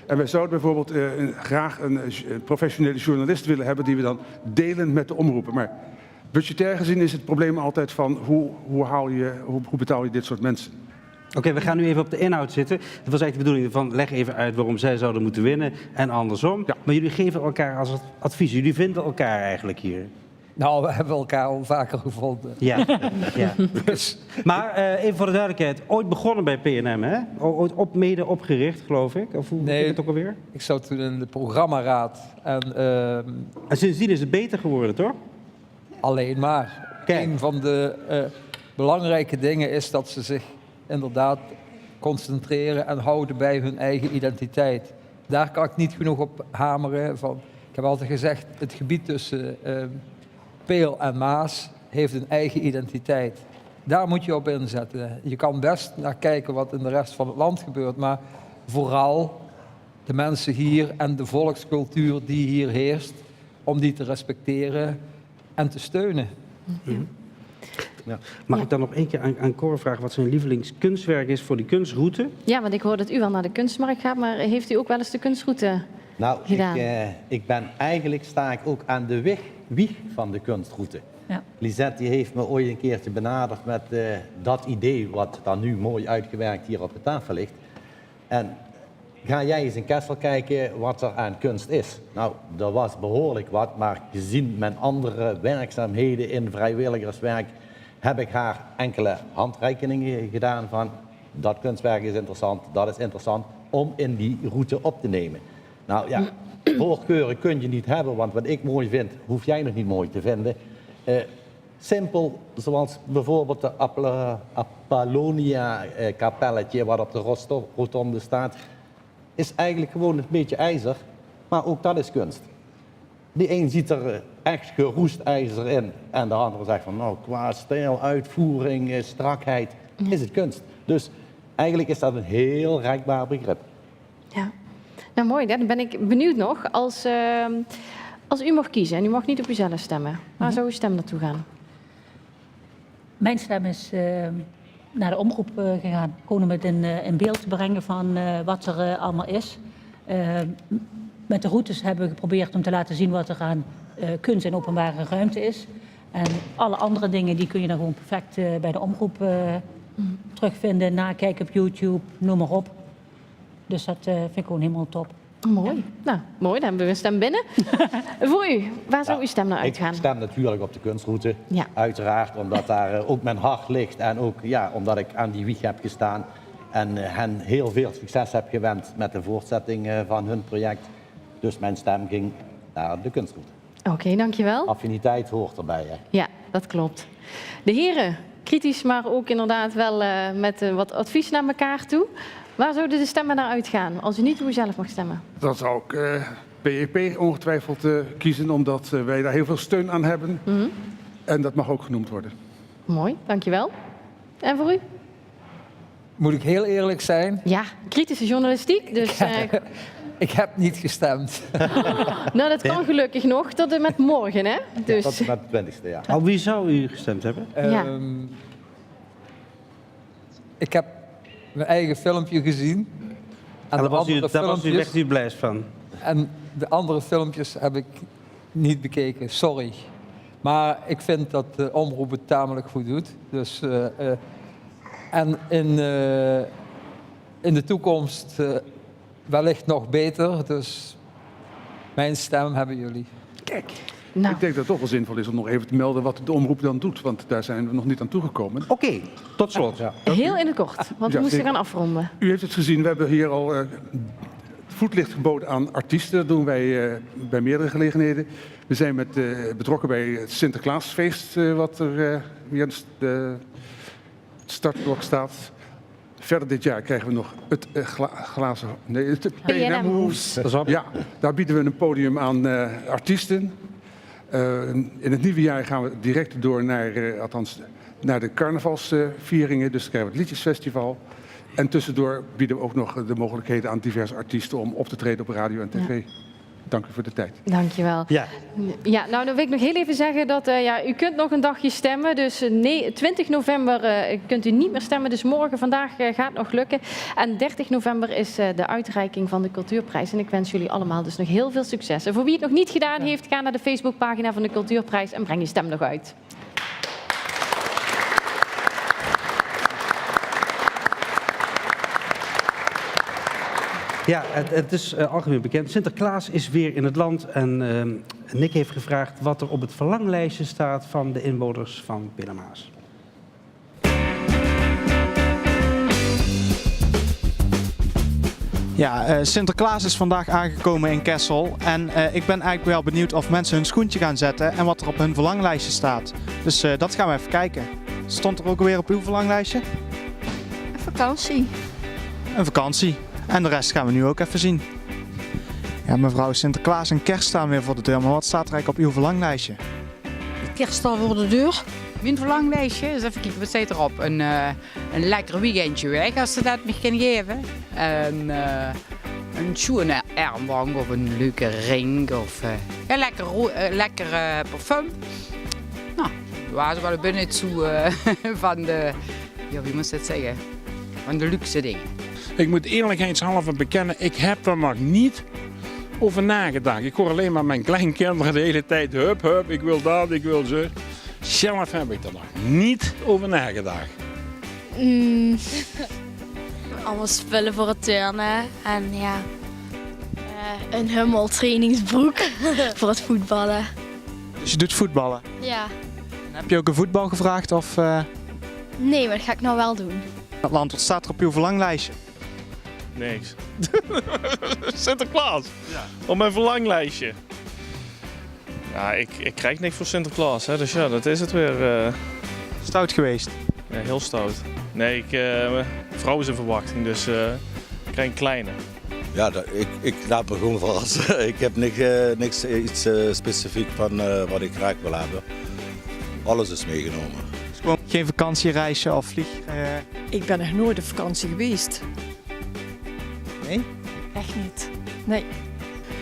[SPEAKER 5] En wij zouden bijvoorbeeld graag een professionele journalist willen hebben die we dan delen met de omroepen. Maar budgetair gezien is het probleem altijd van hoe betaal je dit soort mensen.
[SPEAKER 1] Oké, we gaan nu even op de inhoud zitten. Dat was eigenlijk de bedoeling van leg even uit waarom zij zouden moeten winnen en andersom. Ja. Maar jullie geven elkaar als advies. Jullie vinden elkaar eigenlijk hier.
[SPEAKER 23] Nou, we hebben elkaar al vaker gevonden.
[SPEAKER 1] Ja, ja. Dus. Maar even voor de duidelijkheid, ooit begonnen bij PNM, hè? Ooit mede opgericht, geloof ik? Of hoe ging het ook alweer?
[SPEAKER 23] Ik zat toen in de programmaraad. En
[SPEAKER 1] sindsdien is het beter geworden, toch?
[SPEAKER 23] Alleen maar. Kijk. Een van de belangrijke dingen is dat ze zich inderdaad concentreren en houden bij hun eigen identiteit. Daar kan ik niet genoeg op hameren. Ik heb altijd gezegd, het gebied tussen Peel en Maas heeft een eigen identiteit. Daar moet je op inzetten. Je kan best naar kijken wat in de rest van het land gebeurt, maar vooral de mensen hier en de volkscultuur die hier heerst, om die te respecteren en te steunen.
[SPEAKER 1] Ja. Mag ik dan nog één keer aan Cor vragen wat zijn lievelingskunstwerk is voor die kunstruute?
[SPEAKER 2] Ja, want ik hoor dat u wel naar de kunstmarkt gaat, maar heeft u ook wel eens de kunstroute gedaan?
[SPEAKER 3] Eigenlijk sta ik ook aan de wieg van de kunstroute.
[SPEAKER 4] Ja.
[SPEAKER 3] Lisette die heeft me ooit een keertje benaderd met dat idee wat dan nu mooi uitgewerkt hier op de tafel ligt. En ga jij eens in Kessel kijken wat er aan kunst is. Nou, er was behoorlijk wat, maar gezien mijn andere werkzaamheden in vrijwilligerswerk heb ik haar enkele handreikeningen gedaan van dat kunstwerk is interessant, dat is interessant om in die route op te nemen. Nou ja, voorkeuren kun je niet hebben, want wat ik mooi vind, hoef jij nog niet mooi te vinden. Simpel, zoals bijvoorbeeld de Apollonia-kapelletje wat op de rotonde staat, is eigenlijk gewoon een beetje ijzer, maar ook dat is kunst. Die een ziet er echt geroest ijzer in en de andere zegt van nou, qua stijl, uitvoering, strakheid, is het kunst. Dus eigenlijk is dat een heel reikbaar begrip.
[SPEAKER 2] Ja, nou mooi, dan ben ik benieuwd nog. Als u mag kiezen en u mag niet op uzelf stemmen, waar zou uw stem naartoe gaan?
[SPEAKER 4] Mijn stem is naar de omroep gegaan. Gewoon om het in beeld te brengen van wat er allemaal is. Met de routes hebben we geprobeerd om te laten zien wat er aan kunst en openbare ruimte is. En alle andere dingen die kun je dan gewoon perfect bij de omroep terugvinden. Nakijken op YouTube, noem maar op. Dus dat vind ik gewoon helemaal top.
[SPEAKER 2] Mooi.
[SPEAKER 4] Ja.
[SPEAKER 2] Nou, mooi, dan hebben we een stem binnen. Voor u, waar zou uw stem naar uitgaan?
[SPEAKER 3] Ik stem natuurlijk op de kunstroute.
[SPEAKER 2] Ja.
[SPEAKER 3] Uiteraard, omdat daar ook mijn hart ligt. En ook omdat ik aan die wieg heb gestaan. En hen heel veel succes heb gewenst met de voortzetting van hun project. Dus mijn stem ging naar de kunstroute.
[SPEAKER 2] Oké, dankjewel.
[SPEAKER 3] Affiniteit hoort erbij. Hè.
[SPEAKER 2] Ja, dat klopt. De heren, kritisch, maar ook inderdaad wel met wat advies naar elkaar toe. Waar zouden de stemmen naar uitgaan, als u niet hoe u zelf mag stemmen?
[SPEAKER 5] Dat zou ik PEP ongetwijfeld kiezen, omdat wij daar heel veel steun aan hebben. En dat mag ook genoemd worden.
[SPEAKER 2] Mooi, dankjewel. En voor u?
[SPEAKER 23] Moet ik heel eerlijk zijn?
[SPEAKER 2] Ja, kritische journalistiek. Dus,
[SPEAKER 23] Ik heb niet gestemd.
[SPEAKER 2] nou, dat kan gelukkig nog tot en met morgen, hè? Dus...
[SPEAKER 3] Tot en met de 20e, ja.
[SPEAKER 1] Op wie zou u gestemd hebben?
[SPEAKER 23] Ik heb mijn eigen filmpje gezien. En
[SPEAKER 1] daar was u echt niet blij van.
[SPEAKER 23] En de andere filmpjes heb ik niet bekeken, sorry. Maar ik vind dat de omroep het tamelijk goed doet. Dus, en in de toekomst wellicht nog beter. Dus mijn stem hebben jullie.
[SPEAKER 5] Kijk.
[SPEAKER 2] Nou.
[SPEAKER 5] Ik denk dat het toch wel zinvol is om nog even te melden wat de omroep dan doet. Want daar zijn we nog niet aan toegekomen.
[SPEAKER 1] Oké, tot slot.
[SPEAKER 5] Ja.
[SPEAKER 2] Heel in het kort, want we moesten gaan afronden.
[SPEAKER 5] U heeft het gezien, we hebben hier al voetlicht geboden aan artiesten. Dat doen wij bij meerdere gelegenheden. We zijn betrokken bij het Sinterklaasfeest, wat er via het startblok staat. Verder dit jaar krijgen we nog het het PNM-hoes. Ja, daar bieden we een podium aan artiesten. In het nieuwe jaar gaan we direct door naar de carnavalsvieringen. Dus dan krijgen we het Liedjesfestival. En tussendoor bieden we ook nog de mogelijkheden aan diverse artiesten om op te treden op radio en tv. Ja. Dank u voor de tijd.
[SPEAKER 2] Dankjewel. Ja. Ja, nou dan wil ik nog heel even zeggen dat u kunt nog een dagje stemmen. Dus 20 november kunt u niet meer stemmen. Dus morgen, vandaag gaat nog lukken. En 30 november is de uitreiking van de Cultuurprijs. En ik wens jullie allemaal dus nog heel veel succes. En voor wie het nog niet gedaan heeft, ga naar de Facebookpagina van de Cultuurprijs en breng je stem nog uit.
[SPEAKER 1] Ja, het is algemeen bekend. Sinterklaas is weer in het land en Nick heeft gevraagd wat er op het verlanglijstje staat van de inwoners van Pietermaas.
[SPEAKER 6] Ja, Sinterklaas is vandaag aangekomen in Kessel en ik ben eigenlijk wel benieuwd of mensen hun schoentje gaan zetten en wat er op hun verlanglijstje staat. Dus dat gaan we even kijken. Stond er ook alweer op uw verlanglijstje?
[SPEAKER 7] Een vakantie.
[SPEAKER 6] Een vakantie. En de rest gaan we nu ook even zien. Ja, mevrouw, Sinterklaas en kerst staan weer voor de deur, maar wat staat er eigenlijk op uw verlanglijstje?
[SPEAKER 8] Kerst staat voor de deur. Mijn verlanglijstje, dus even kijken, wat staat erop? Een lekker weekendje weg, als ze dat me kunnen geven. Een schoene armband of een leuke ring of lekker parfum. Nou, dat was wel binnen toe van de, ja, wie moet het zeggen, van de luxe dingen.
[SPEAKER 9] Ik moet eerlijkheidshalve bekennen, ik heb er nog niet over nagedacht. Ik hoor alleen maar mijn kleinkinderen de hele tijd, hup, ik wil dat, ik wil zo. Zelf heb ik er nog niet over nagedacht.
[SPEAKER 7] Allemaal spullen voor het turnen en ja, een Hummel trainingsbroek voor het voetballen.
[SPEAKER 6] Dus je doet voetballen?
[SPEAKER 7] Ja.
[SPEAKER 6] En heb je ook een voetbal gevraagd of?
[SPEAKER 7] Nee, maar dat ga ik nou wel doen.
[SPEAKER 6] Wat staat er op uw verlanglijstje?
[SPEAKER 9] Niks. Sinterklaas? Ja. Op mijn verlanglijstje. Ja, ik krijg niks voor Sinterklaas, hè, dus ja, dat is het weer.
[SPEAKER 6] Stout geweest?
[SPEAKER 9] Ja, heel stout. Nee, mijn vrouw is in verwachting, dus ik krijg een kleine.
[SPEAKER 25] Ja, ik laat me gewoon verrassen. Ik heb niks iets specifiek van wat ik graag wil hebben. Alles is meegenomen.
[SPEAKER 6] Dus gewoon geen vakantiereisje of vlieg?
[SPEAKER 26] Ik ben nog nooit op vakantie geweest.
[SPEAKER 6] Nee?
[SPEAKER 26] Echt niet. Nee.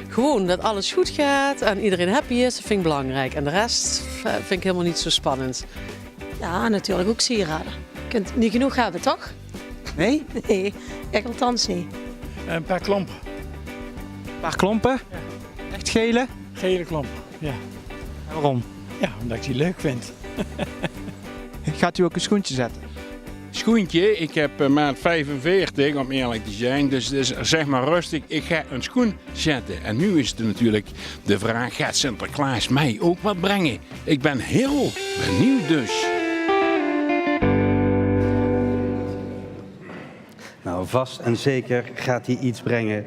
[SPEAKER 26] Gewoon dat alles goed gaat en iedereen happy is, dat vind ik belangrijk. En de rest vind ik helemaal niet zo spannend. Ja, natuurlijk ook sieraden. Je kunt niet genoeg hebben, toch?
[SPEAKER 6] Nee?
[SPEAKER 26] Nee, ik althans niet.
[SPEAKER 9] Een paar klompen.
[SPEAKER 6] Een paar klompen? Echt gele?
[SPEAKER 9] Gele klompen, ja.
[SPEAKER 6] En waarom?
[SPEAKER 9] Ja, omdat ik die leuk vind.
[SPEAKER 6] Gaat u ook een schoentje zetten?
[SPEAKER 9] Schoentje, ik heb maat 45 om eerlijk te zijn, dus zeg maar rustig, ik ga een schoen zetten. En nu is het natuurlijk de vraag, gaat Sinterklaas mij ook wat brengen? Ik ben heel benieuwd dus.
[SPEAKER 1] Nou, vast en zeker gaat hij iets brengen.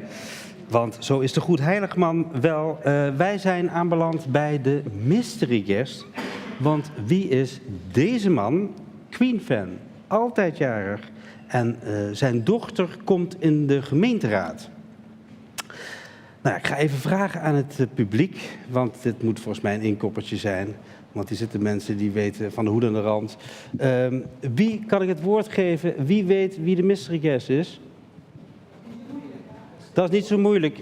[SPEAKER 1] Want zo is de Goedheiligman wel. Wij zijn aanbeland bij de mystery guest. Want wie is deze man? Queen-fan. Altijd jarig. En zijn dochter komt in de gemeenteraad. Nou, ik ga even vragen aan het publiek. Want dit moet volgens mij een inkoppertje zijn. Want hier zitten mensen die weten van de hoed en de rand. Wie kan ik het woord geven? Wie weet wie de mystery guest is? Dat is niet zo moeilijk.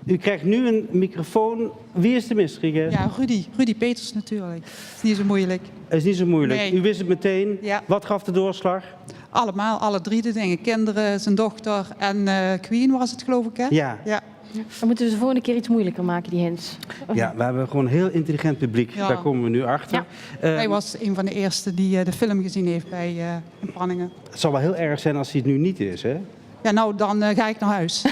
[SPEAKER 1] U krijgt nu een microfoon. Wie is de mystery guest?
[SPEAKER 10] Ja, Rudy Peters natuurlijk. Is niet zo moeilijk.
[SPEAKER 1] Het is niet zo moeilijk.
[SPEAKER 10] Nee.
[SPEAKER 1] U wist het meteen.
[SPEAKER 10] Ja.
[SPEAKER 1] Wat gaf de doorslag?
[SPEAKER 10] Allemaal, alle drie de dingen. Kinderen, zijn dochter en Queen was het, geloof ik, hè?
[SPEAKER 1] Ja.
[SPEAKER 2] Dan moeten we ze de volgende keer iets moeilijker maken, die hints.
[SPEAKER 1] Ja, we hebben gewoon een heel intelligent publiek.
[SPEAKER 10] Ja.
[SPEAKER 1] Daar komen we nu achter.
[SPEAKER 10] Hij was een van de eerste die de film gezien heeft bij in Panningen.
[SPEAKER 1] Het zal wel heel erg zijn als hij het nu niet is, hè?
[SPEAKER 10] Ja, nou, dan ga ik naar huis.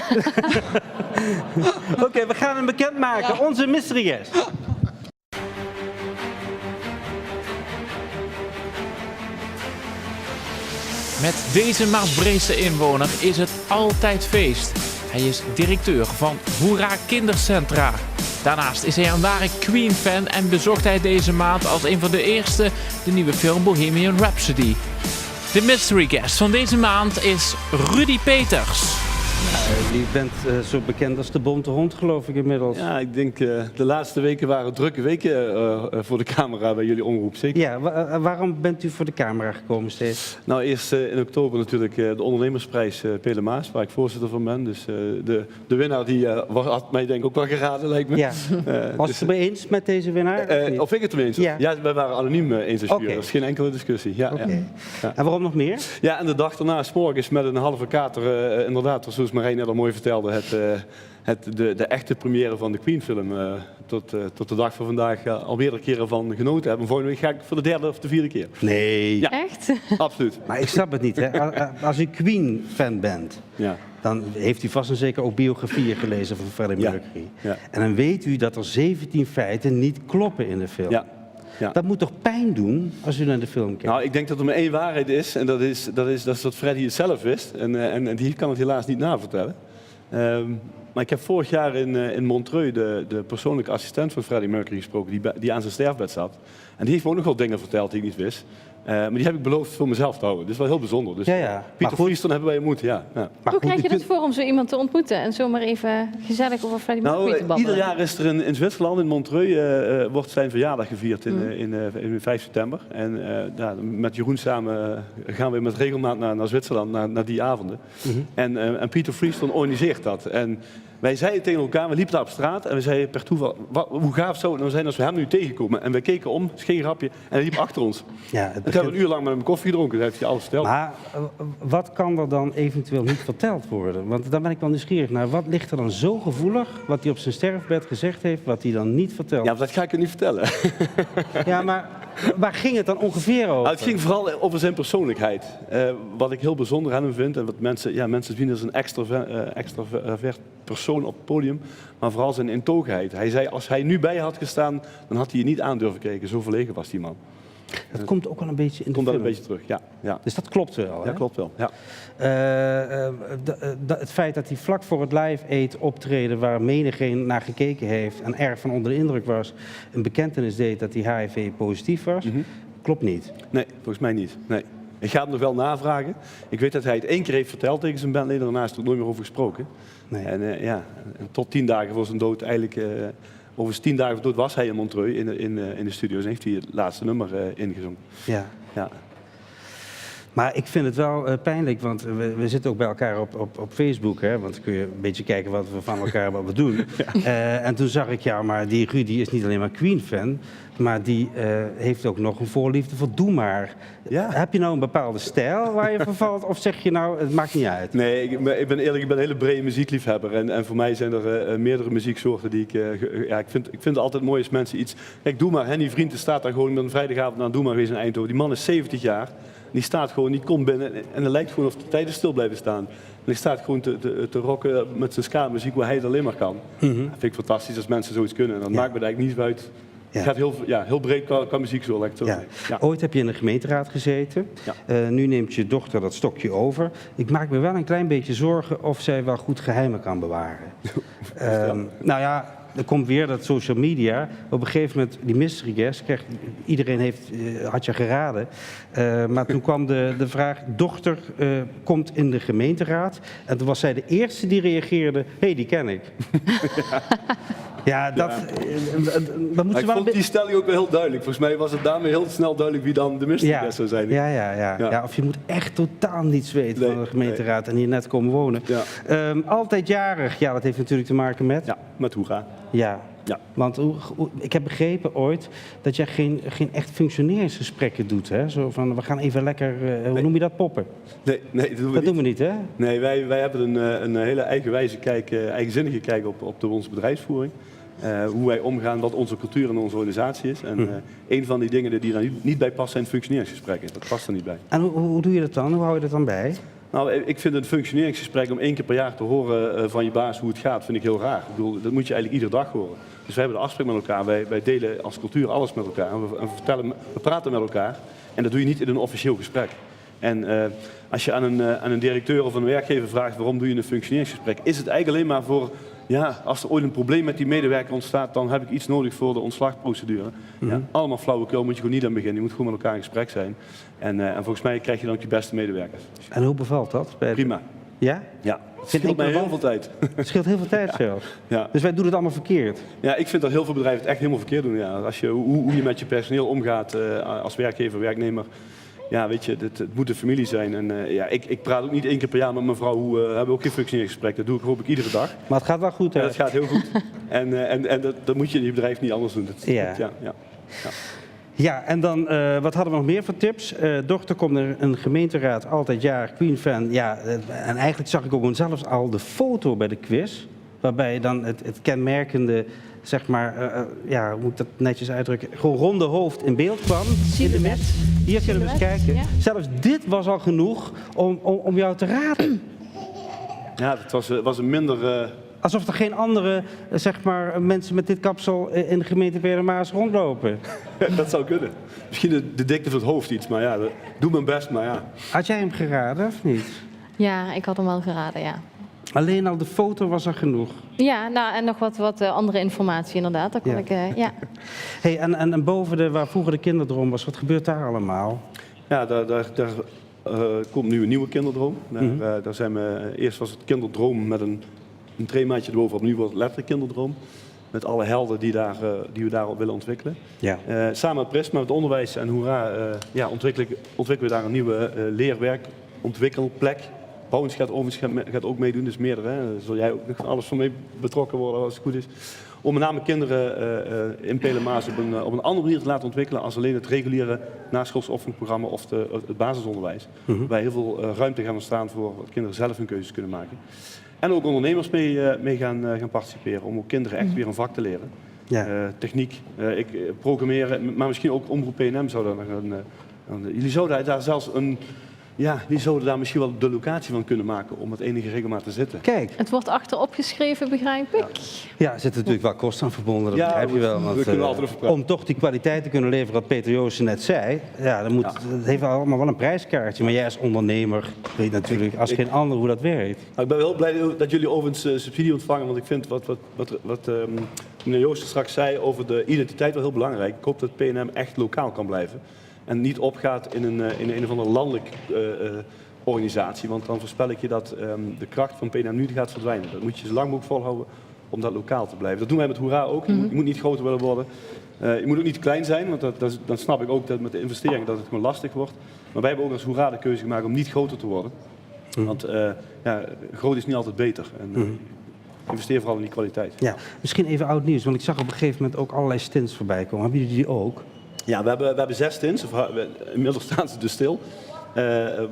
[SPEAKER 1] Oké, we gaan hem bekendmaken. Ja. Onze mystery guest.
[SPEAKER 18] Met deze Maasbreense inwoner is het altijd feest. Hij is directeur van Hoera Kindercentra. Daarnaast is hij een ware Queen-fan en bezocht hij deze maand als een van de eerste de nieuwe film Bohemian Rhapsody. De mystery guest van deze maand is Rudy Peters.
[SPEAKER 1] Je bent zo bekend als de bonte hond, geloof ik inmiddels.
[SPEAKER 11] Ja, ik denk de laatste weken waren drukke weken voor de camera bij jullie omroep, zeker?
[SPEAKER 1] Ja, waarom bent u voor de camera gekomen steeds?
[SPEAKER 11] Nou, eerst in oktober natuurlijk de ondernemersprijs Pele Maas, waar ik voorzitter van ben. Dus de winnaar die had mij denk ik ook wel geraden, lijkt me.
[SPEAKER 1] Ja. Was het mee eens met deze winnaar?
[SPEAKER 11] Of ik het mee eens? Ja, wij waren anoniem eens als jury. Dat is geen enkele discussie. Ja, ja.
[SPEAKER 1] En waarom nog meer?
[SPEAKER 11] Ja, en de dag daarna, 's morgens met een halve kater, inderdaad, zoals Marijn net al mooi vertelde, de echte première van de Queen-film. Tot de dag van vandaag al meerdere keren van genoten hebben. Volgende week ga ik voor de derde of de vierde keer.
[SPEAKER 1] Nee.
[SPEAKER 11] Ja,
[SPEAKER 2] echt?
[SPEAKER 11] Absoluut.
[SPEAKER 1] Maar ik snap het niet. Hè. Als u Queen-fan bent, dan heeft u vast en zeker ook biografieën gelezen van Freddie Mercury. Ja. En dan weet u dat er 17 feiten niet kloppen in de film. Ja. Ja. Dat moet toch pijn doen als u naar de film kijkt?
[SPEAKER 11] Nou, ik denk dat er maar één waarheid is. En dat is dat Freddie het zelf wist. En die kan het helaas niet navertellen. Maar ik heb vorig jaar in Montreux de persoonlijke assistent van Freddie Mercury gesproken. Die aan zijn sterfbed zat. En die heeft me ook nog wel dingen verteld die ik niet wist. Maar die heb ik beloofd voor mezelf te houden. Dat is wel heel bijzonder. Dus Pieter Frieston hebben wij ontmoet. Ja. Ja.
[SPEAKER 2] Hoe krijg je het voor om zo iemand te ontmoeten en zomaar even gezellig over Freddie Mercury te babbelen?
[SPEAKER 11] Ieder jaar is er in Zwitserland, in Montreux, wordt zijn verjaardag gevierd in 5 september. En met Jeroen samen gaan we met regelmaat naar Zwitserland, naar die avonden. En Pieter Frieston organiseert dat. En wij zeiden tegen elkaar, we liepen daar op straat en we zeiden per toeval, hoe gaaf zou het nou zijn als we hem nu tegenkomen? En we keken om, is geen grapje, en hij liep achter ons. Ja, we hebben een uur lang met hem koffie gedronken, dat heeft hij alles verteld.
[SPEAKER 1] Maar wat kan er dan eventueel niet verteld worden? Want daar ben ik wel nieuwsgierig naar. Wat ligt er dan zo gevoelig, wat hij op zijn sterfbed gezegd heeft, wat hij dan niet vertelt?
[SPEAKER 11] Ja, maar dat ga ik u niet vertellen.
[SPEAKER 1] Ja, maar waar ging het dan ongeveer over?
[SPEAKER 11] Nou, het ging vooral over zijn persoonlijkheid. Wat ik heel bijzonder aan hem vind, en wat mensen zien als een extravert persoon op het podium, maar vooral zijn intogenheid. Hij zei, als hij nu bij had gestaan, dan had hij je niet aan durven kijken. Zo verlegen was die man.
[SPEAKER 1] Dat komt ook wel een beetje in de
[SPEAKER 11] film.
[SPEAKER 1] film.
[SPEAKER 11] Komt wel een beetje terug, ja.
[SPEAKER 1] Dus dat klopt wel, hè?
[SPEAKER 11] Ja, klopt wel, ja.
[SPEAKER 1] Het feit dat hij vlak voor het Live Aid optreden, waar menigeen naar gekeken heeft en erg van onder de indruk was, een bekentenis deed dat hij HIV positief was, klopt niet.
[SPEAKER 11] Nee, volgens mij niet. Nee. Ik ga hem nog wel navragen. Ik weet dat hij het 1 keer heeft verteld tegen zijn bandleden, daarna is er nooit meer over gesproken. Nee. En tot 10 dagen voor zijn dood, eigenlijk over 10 dagen voor dood was hij in Montreux in de studio's en heeft hij het laatste nummer ingezongen.
[SPEAKER 1] Ja. Maar ik vind het wel pijnlijk, want we zitten ook bij elkaar op Facebook. Hè, want dan kun je een beetje kijken wat we van elkaar wat we doen. En toen zag ik, ja, maar die Rudy is niet alleen maar Queen-fan, maar die heeft ook nog een voorliefde voor Doe Maar. Ja. Heb je nou een bepaalde stijl waar je van valt? Of zeg je nou, het maakt niet uit?
[SPEAKER 11] Nee, ik ben eerlijk, ik ben een hele brede muziekliefhebber. En voor mij zijn er meerdere muzieksoorten die ik vind het altijd mooi als mensen iets... Kijk, Doe Maar, Henny Vrienden staat daar gewoon, ik ben een vrijdagavond naar Doe Maar geweest in Eindhoven. Die man is 70 jaar. Die staat gewoon, die komt binnen en het lijkt gewoon of de tijden stil blijven staan. En die staat gewoon te rocken met zijn ska-muziek waar hij het alleen maar kan. Dat vind ik fantastisch als mensen zoiets kunnen. En dat maakt me eigenlijk niet uit. Het gaat heel breed qua muziek zo. Ja.
[SPEAKER 1] Ooit heb je in de gemeenteraad gezeten. Ja. Nu neemt je dochter dat stokje over. Ik maak me wel een klein beetje zorgen of zij wel goed geheimen kan bewaren. Nou ja, er komt weer dat social media. Op een gegeven moment, die mystery guest, iedereen had je geraden. Maar toen kwam de vraag, dochter komt in de gemeenteraad. En toen was zij de eerste die reageerde, hé, die ken ik. Ja, dat moet
[SPEAKER 11] ik vond die stelling ook wel heel duidelijk. Volgens mij was het daarmee heel snel duidelijk wie dan de mystery guest zou zijn.
[SPEAKER 1] Ja, of je moet echt totaal niets weten van de gemeenteraad en hier net komen wonen. Ja. Altijd jarig, ja, dat heeft natuurlijk te maken met...
[SPEAKER 11] Ja, met Hoera.
[SPEAKER 1] Ja. Want ik heb begrepen ooit dat jij geen echt functioneringsgesprekken doet. Hè? Zo van, we gaan even lekker, hoe noem je dat, poppen?
[SPEAKER 11] Nee, dat doen we niet, hè? Nee, wij hebben een hele eigenwijze kijk, eigenzinnige kijk op onze bedrijfsvoering. Hoe wij omgaan, wat onze cultuur en onze organisatie is. En een van die dingen die daar niet bij past zijn functioneringsgesprekken. Dat past er niet bij.
[SPEAKER 1] En hoe doe je dat dan? Hoe hou je dat dan bij?
[SPEAKER 11] Nou, ik vind een functioneringsgesprek om 1 keer per jaar te horen van je baas hoe het gaat, vind ik heel raar. Ik bedoel, dat moet je eigenlijk iedere dag horen. Dus wij hebben de afspraak met elkaar, wij delen als cultuur alles met elkaar. En we praten met elkaar en dat doe je niet in een officieel gesprek. En als je aan een directeur of een werkgever vraagt waarom doe je een functioneringsgesprek, is het eigenlijk alleen maar voor... Ja, als er ooit een probleem met die medewerker ontstaat, dan heb ik iets nodig voor de ontslagprocedure. Ja, allemaal flauwekul, moet je gewoon niet aan beginnen. Je moet gewoon met elkaar in gesprek zijn. En volgens mij krijg je dan ook die beste medewerkers.
[SPEAKER 1] En hoe bevalt dat?
[SPEAKER 11] Prima.
[SPEAKER 1] Ja?
[SPEAKER 11] Ja. Het scheelt mij heel veel tijd.
[SPEAKER 1] Het scheelt heel veel tijd zelfs.
[SPEAKER 11] Ja.
[SPEAKER 1] Dus wij doen het allemaal verkeerd.
[SPEAKER 11] Ja, ik vind dat heel veel bedrijven het echt helemaal verkeerd doen. Ja. Hoe je met je personeel omgaat als werkgever, werknemer. Ja, weet je, het moet een familie zijn. En ik praat ook niet 1 keer per jaar met mijn vrouw. We hebben ook geen functioneringsgesprek. Dat doe ik hoop ik iedere dag.
[SPEAKER 1] Maar het gaat wel goed, hè?
[SPEAKER 11] Ja, het gaat heel goed. en dat moet je in je bedrijf niet anders doen.
[SPEAKER 1] Ja, en dan, wat hadden we nog meer voor tips? Dochter komt naar een gemeenteraad, altijd jarig, Queen-fan. Ja, en eigenlijk zag ik ook zelfs al de foto bij de quiz. Waarbij dan het kenmerkende, zeg maar, hoe moet ik dat netjes uitdrukken? Gewoon ronde hoofd in beeld kwam. Hier kunnen we eens kijken. Ja. Zelfs dit was al genoeg om jou te raden.
[SPEAKER 11] Ja, het was een minder...
[SPEAKER 1] Alsof er geen andere, zeg maar, mensen met dit kapsel in de gemeente Peerdermaas rondlopen.
[SPEAKER 11] Dat zou kunnen. Misschien de dikte van het hoofd iets, maar ja, doe mijn best, maar ja.
[SPEAKER 1] Had jij hem geraden of niet?
[SPEAKER 2] Ja, ik had hem wel geraden, ja.
[SPEAKER 1] Alleen al de foto was er genoeg?
[SPEAKER 2] Ja, nou, en nog wat andere informatie inderdaad. Dat kon ik, ja.
[SPEAKER 1] Hey, en boven waar vroeger de kinderdroom was, wat gebeurt daar allemaal?
[SPEAKER 11] Ja, daar komt nu een nieuwe kinderdroom. Daar zijn eerst was het kinderdroom met een tremaatje erbovenop, nu wordt het letterlijk kinderdroom. Met alle helden die we daarop willen ontwikkelen. Ja. Samen met Prisma, met het onderwijs en Hoera, ontwikkelen we daar een nieuwe leerwerkontwikkelplek. Bouwens gaat ook meedoen, dus meerdere. Hè. Daar zul jij ook alles van mee betrokken worden als het goed is. Om met name kinderen in Peerdermaas op een andere manier te laten ontwikkelen als alleen het reguliere naschoolse opvoedprogramma of het basisonderwijs. Waarbij heel veel ruimte gaan ontstaan voor dat kinderen zelf hun keuzes kunnen maken. En ook ondernemers mee gaan participeren om ook kinderen echt weer een vak te leren. Ja. Techniek, programmeren, maar misschien ook Omroep PNM zou daar jullie zouden daar zelfs die zouden daar misschien wel de locatie van kunnen maken om met enige regelmaat te zitten.
[SPEAKER 1] Kijk.
[SPEAKER 2] Het wordt achterop geschreven, begrijp ik.
[SPEAKER 1] Ja, er zitten natuurlijk wel kosten aan verbonden, dat begrijp je wel. Want,
[SPEAKER 11] we kunnen altijd over praten.
[SPEAKER 1] Om toch die kwaliteit te kunnen leveren, wat Peter Joosten net zei, dat heeft allemaal wel een prijskaartje. Maar jij als ondernemer weet natuurlijk als geen ander hoe dat werkt.
[SPEAKER 11] Ik ben wel blij dat jullie overigens subsidie ontvangen, want ik vind wat meneer Joosten straks zei over de identiteit wel heel belangrijk. Ik hoop dat PNM echt lokaal kan blijven. En niet opgaat in een of andere landelijke organisatie. Want dan voorspel ik je dat de kracht van PNM nu gaat verdwijnen. Dat moet je zo lang mogelijk volhouden om dat lokaal te blijven. Dat doen wij met Hoera ook. Je moet niet groter willen worden. Je moet ook niet klein zijn, want dan snap ik ook dat met de investering dat het gewoon lastig wordt. Maar wij hebben ook als Hoera de keuze gemaakt om niet groter te worden. Want groot is niet altijd beter. En, investeer vooral in die kwaliteit.
[SPEAKER 1] Ja, misschien even oud nieuws, want ik zag op een gegeven moment ook allerlei stints voorbij komen. Hebben jullie die ook?
[SPEAKER 11] Ja, we hebben 6 stints. Inmiddels staan ze dus stil.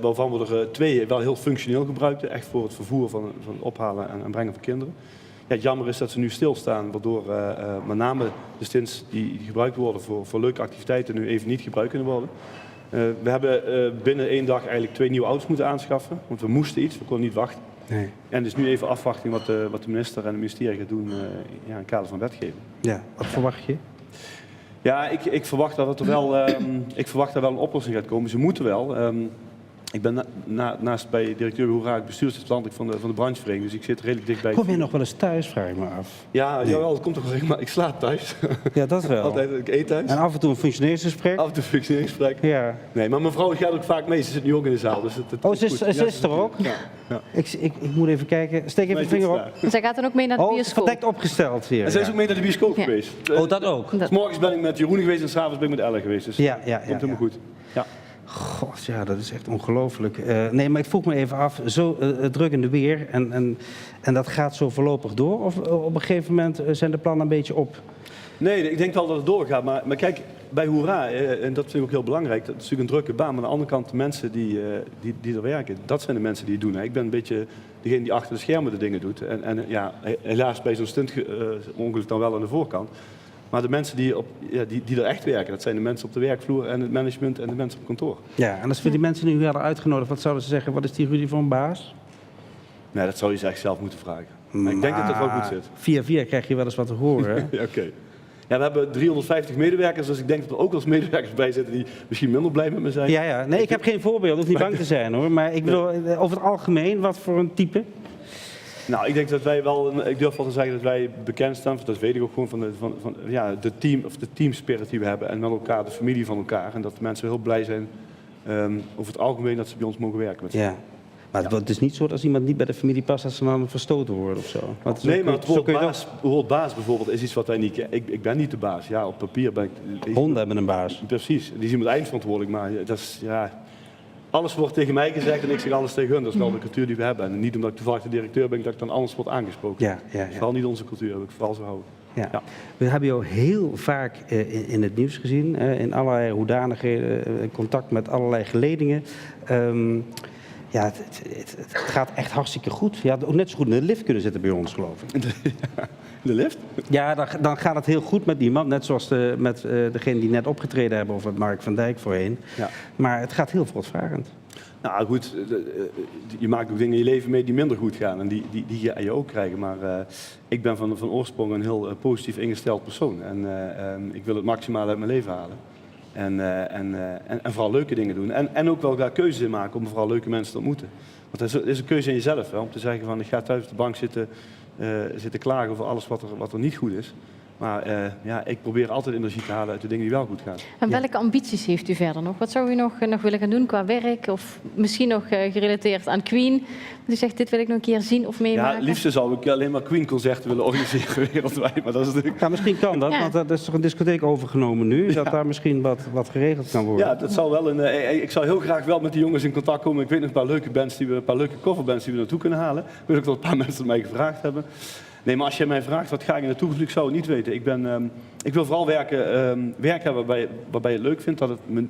[SPEAKER 11] Waarvan we er 2 wel heel functioneel gebruikten. Echt voor het vervoer van ophalen en brengen van kinderen. Ja, het jammer is dat ze nu stilstaan, waardoor met name de stints die gebruikt worden voor leuke activiteiten nu even niet gebruikt kunnen worden. We hebben binnen 1 dag eigenlijk 2 nieuwe auto's moeten aanschaffen. Want we moesten iets, we konden niet wachten.
[SPEAKER 1] Nee.
[SPEAKER 11] En dus nu even afwachting wat de minister en het ministerie gaat doen in het kader van wetgeving.
[SPEAKER 1] Ja, wat verwacht je?
[SPEAKER 11] Ja, ik verwacht dat er wel een oplossing gaat komen. Ze moeten wel. Ik ben naast bij directeur Hoera bestuurslid landelijk van de branchevereniging, dus ik zit redelijk dichtbij.
[SPEAKER 1] Kom je nog wel eens thuis, vraag ik me af.
[SPEAKER 11] Ja, jawel, dat komt toch wel regelmatig. Ik slaap thuis.
[SPEAKER 1] Ja, dat wel.
[SPEAKER 11] Altijd, ik eet thuis.
[SPEAKER 1] En af en toe een functioneringsgesprek?
[SPEAKER 11] Af en toe een functioneringsgesprek.
[SPEAKER 1] Ja.
[SPEAKER 11] Nee, maar mijn vrouw gaat ook vaak mee. Ze zit nu ook in de zaal. Dus
[SPEAKER 1] ze is er ook?
[SPEAKER 11] Ja. Ja.
[SPEAKER 1] Ik moet even kijken. Steek even de vinger op.
[SPEAKER 2] Zij gaat dan ook mee naar de bioscoop.
[SPEAKER 1] Verdekt opgesteld hier.
[SPEAKER 11] En zij is ook mee naar de bioscoop geweest.
[SPEAKER 1] Oh, dat ook?
[SPEAKER 11] 's Morgens ben ik met Jeroen geweest en s'avonds ben ik met Elle geweest. Dus
[SPEAKER 1] ja,
[SPEAKER 11] komt helemaal goed. Ja.
[SPEAKER 1] God, ja, dat is echt ongelooflijk. Nee, maar ik vroeg me even af, zo druk in de weer en dat gaat zo voorlopig door? Of op een gegeven moment zijn de plannen een beetje op?
[SPEAKER 11] Nee, ik denk wel dat het doorgaat. Maar kijk, bij Hoera, en dat vind ik ook heel belangrijk, dat is natuurlijk een drukke baan. Maar aan de andere kant, de mensen die er werken, dat zijn de mensen die het doen. Ik ben een beetje degene die achter de schermen de dingen doet. En ja, helaas bij zo'n stuntongeluk dan wel aan de voorkant. Maar de mensen die er echt werken, dat zijn de mensen op de werkvloer en het management en de mensen op kantoor.
[SPEAKER 1] Ja, en als we die mensen nu hadden uitgenodigd, wat zouden ze zeggen? Wat is die Rudy voor een baas?
[SPEAKER 11] Nee, dat zou je ze echt zelf moeten vragen. Maar ik denk dat het wel goed zit.
[SPEAKER 1] Via krijg je wel eens wat te horen, hè?
[SPEAKER 11] Ja, oké. Ja, we hebben 350 medewerkers, dus ik denk dat er ook wel eens medewerkers bij zitten die misschien minder blij met me zijn.
[SPEAKER 1] Ja. Nee, ik heb geen voorbeeld, hoef niet bang te zijn hoor. Maar ik bedoel, over het algemeen, wat voor een type?
[SPEAKER 11] Nou, ik denk dat wij wel, ik durf wel te zeggen dat wij bekend staan, dat weet ik ook gewoon van de teamspirit die we hebben en met elkaar, de familie van elkaar. En dat de mensen heel blij zijn over het algemeen dat ze bij ons mogen werken. Met
[SPEAKER 1] ja. Maar het is niet zo dat als iemand niet bij de familie past, dat ze dan verstoten worden of zo.
[SPEAKER 11] Nee, maar het woord baas bijvoorbeeld is iets wat wij niet kennen. Ik ben niet de baas. Ja, op papier ben ik...
[SPEAKER 1] Honden hebben een baas.
[SPEAKER 11] Precies. Die is iemand eindverantwoordelijk, maar dat is, ja... Alles wordt tegen mij gezegd en ik zeg alles tegen hun. Dat is wel de cultuur die we hebben. En niet omdat ik toevallig de directeur ben, dat ik dan anders word aangesproken.
[SPEAKER 1] Ja.
[SPEAKER 11] Dat is vooral niet onze cultuur, heb ik vooral zo houden.
[SPEAKER 1] Ja. We hebben jou heel vaak in het nieuws gezien, in allerlei hoedanigheden, contact met allerlei geledingen. Ja, het gaat echt hartstikke goed. Je had ook net zo goed in de lift kunnen zitten bij ons, geloof ik.
[SPEAKER 11] De lift?
[SPEAKER 1] Ja, dan gaat het heel goed met iemand. Net zoals met degene die net opgetreden hebben, of met Mark van Dijk voorheen. Ja. Maar het gaat heel voortvarend.
[SPEAKER 11] Nou goed, je maakt ook dingen in je leven mee die minder goed gaan. En die ga je ook krijgen. Maar ik ben van oorsprong een heel positief ingesteld persoon. En ik wil het maximaal uit mijn leven halen. En vooral leuke dingen doen. En ook wel daar keuzes in maken om vooral leuke mensen te ontmoeten. Want het is een keuze in jezelf. Hè, om te zeggen van ik ga thuis op de bank zitten klagen over alles wat er niet goed is. Maar ik probeer altijd energie te halen uit de dingen die wel goed gaan.
[SPEAKER 2] En welke ambities heeft u verder nog? Wat zou u nog willen gaan doen qua werk? Of misschien nog gerelateerd aan Queen? U zegt, dit wil ik nog een keer zien of meemaken.
[SPEAKER 11] Ja, liefst zou ik alleen maar Queen-concerten willen organiseren wereldwijd. Maar dat is natuurlijk...
[SPEAKER 1] Ja, misschien kan dat, want dat is toch een discotheek overgenomen nu? Dat daar misschien wat geregeld kan worden?
[SPEAKER 11] Ja, dat zou wel ik zou heel graag wel met die jongens in contact komen. Ik weet nog een paar leuke bands, een paar leuke coverbands die we naartoe kunnen halen. Ik weet ook dat een paar mensen mij gevraagd hebben. Nee, maar als je mij vraagt wat ga ik naartoe, ik zou het niet weten. Ik wil vooral werk hebben waarbij je het leuk vindt dat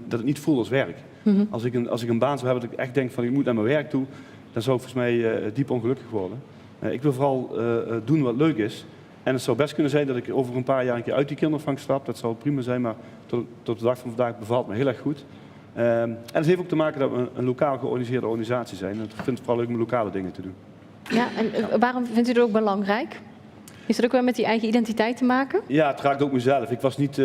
[SPEAKER 11] het niet voelt als werk. Mm-hmm. Als ik een baan zou hebben dat ik echt denk van ik moet naar mijn werk toe, dan zou ik volgens mij diep ongelukkig worden. Ik wil vooral doen wat leuk is. En het zou best kunnen zijn dat ik over een paar jaar een keer uit die kinderopvang stap. Dat zou prima zijn, maar tot de dag van vandaag bevalt me heel erg goed. En het heeft ook te maken dat we een lokaal georganiseerde organisatie zijn. En ik vind het vooral leuk om lokale dingen te doen.
[SPEAKER 2] Ja, en waarom vindt u dat ook belangrijk? Is dat ook wel met die eigen identiteit te maken?
[SPEAKER 11] Ja, het raakt ook mezelf. Ik was niet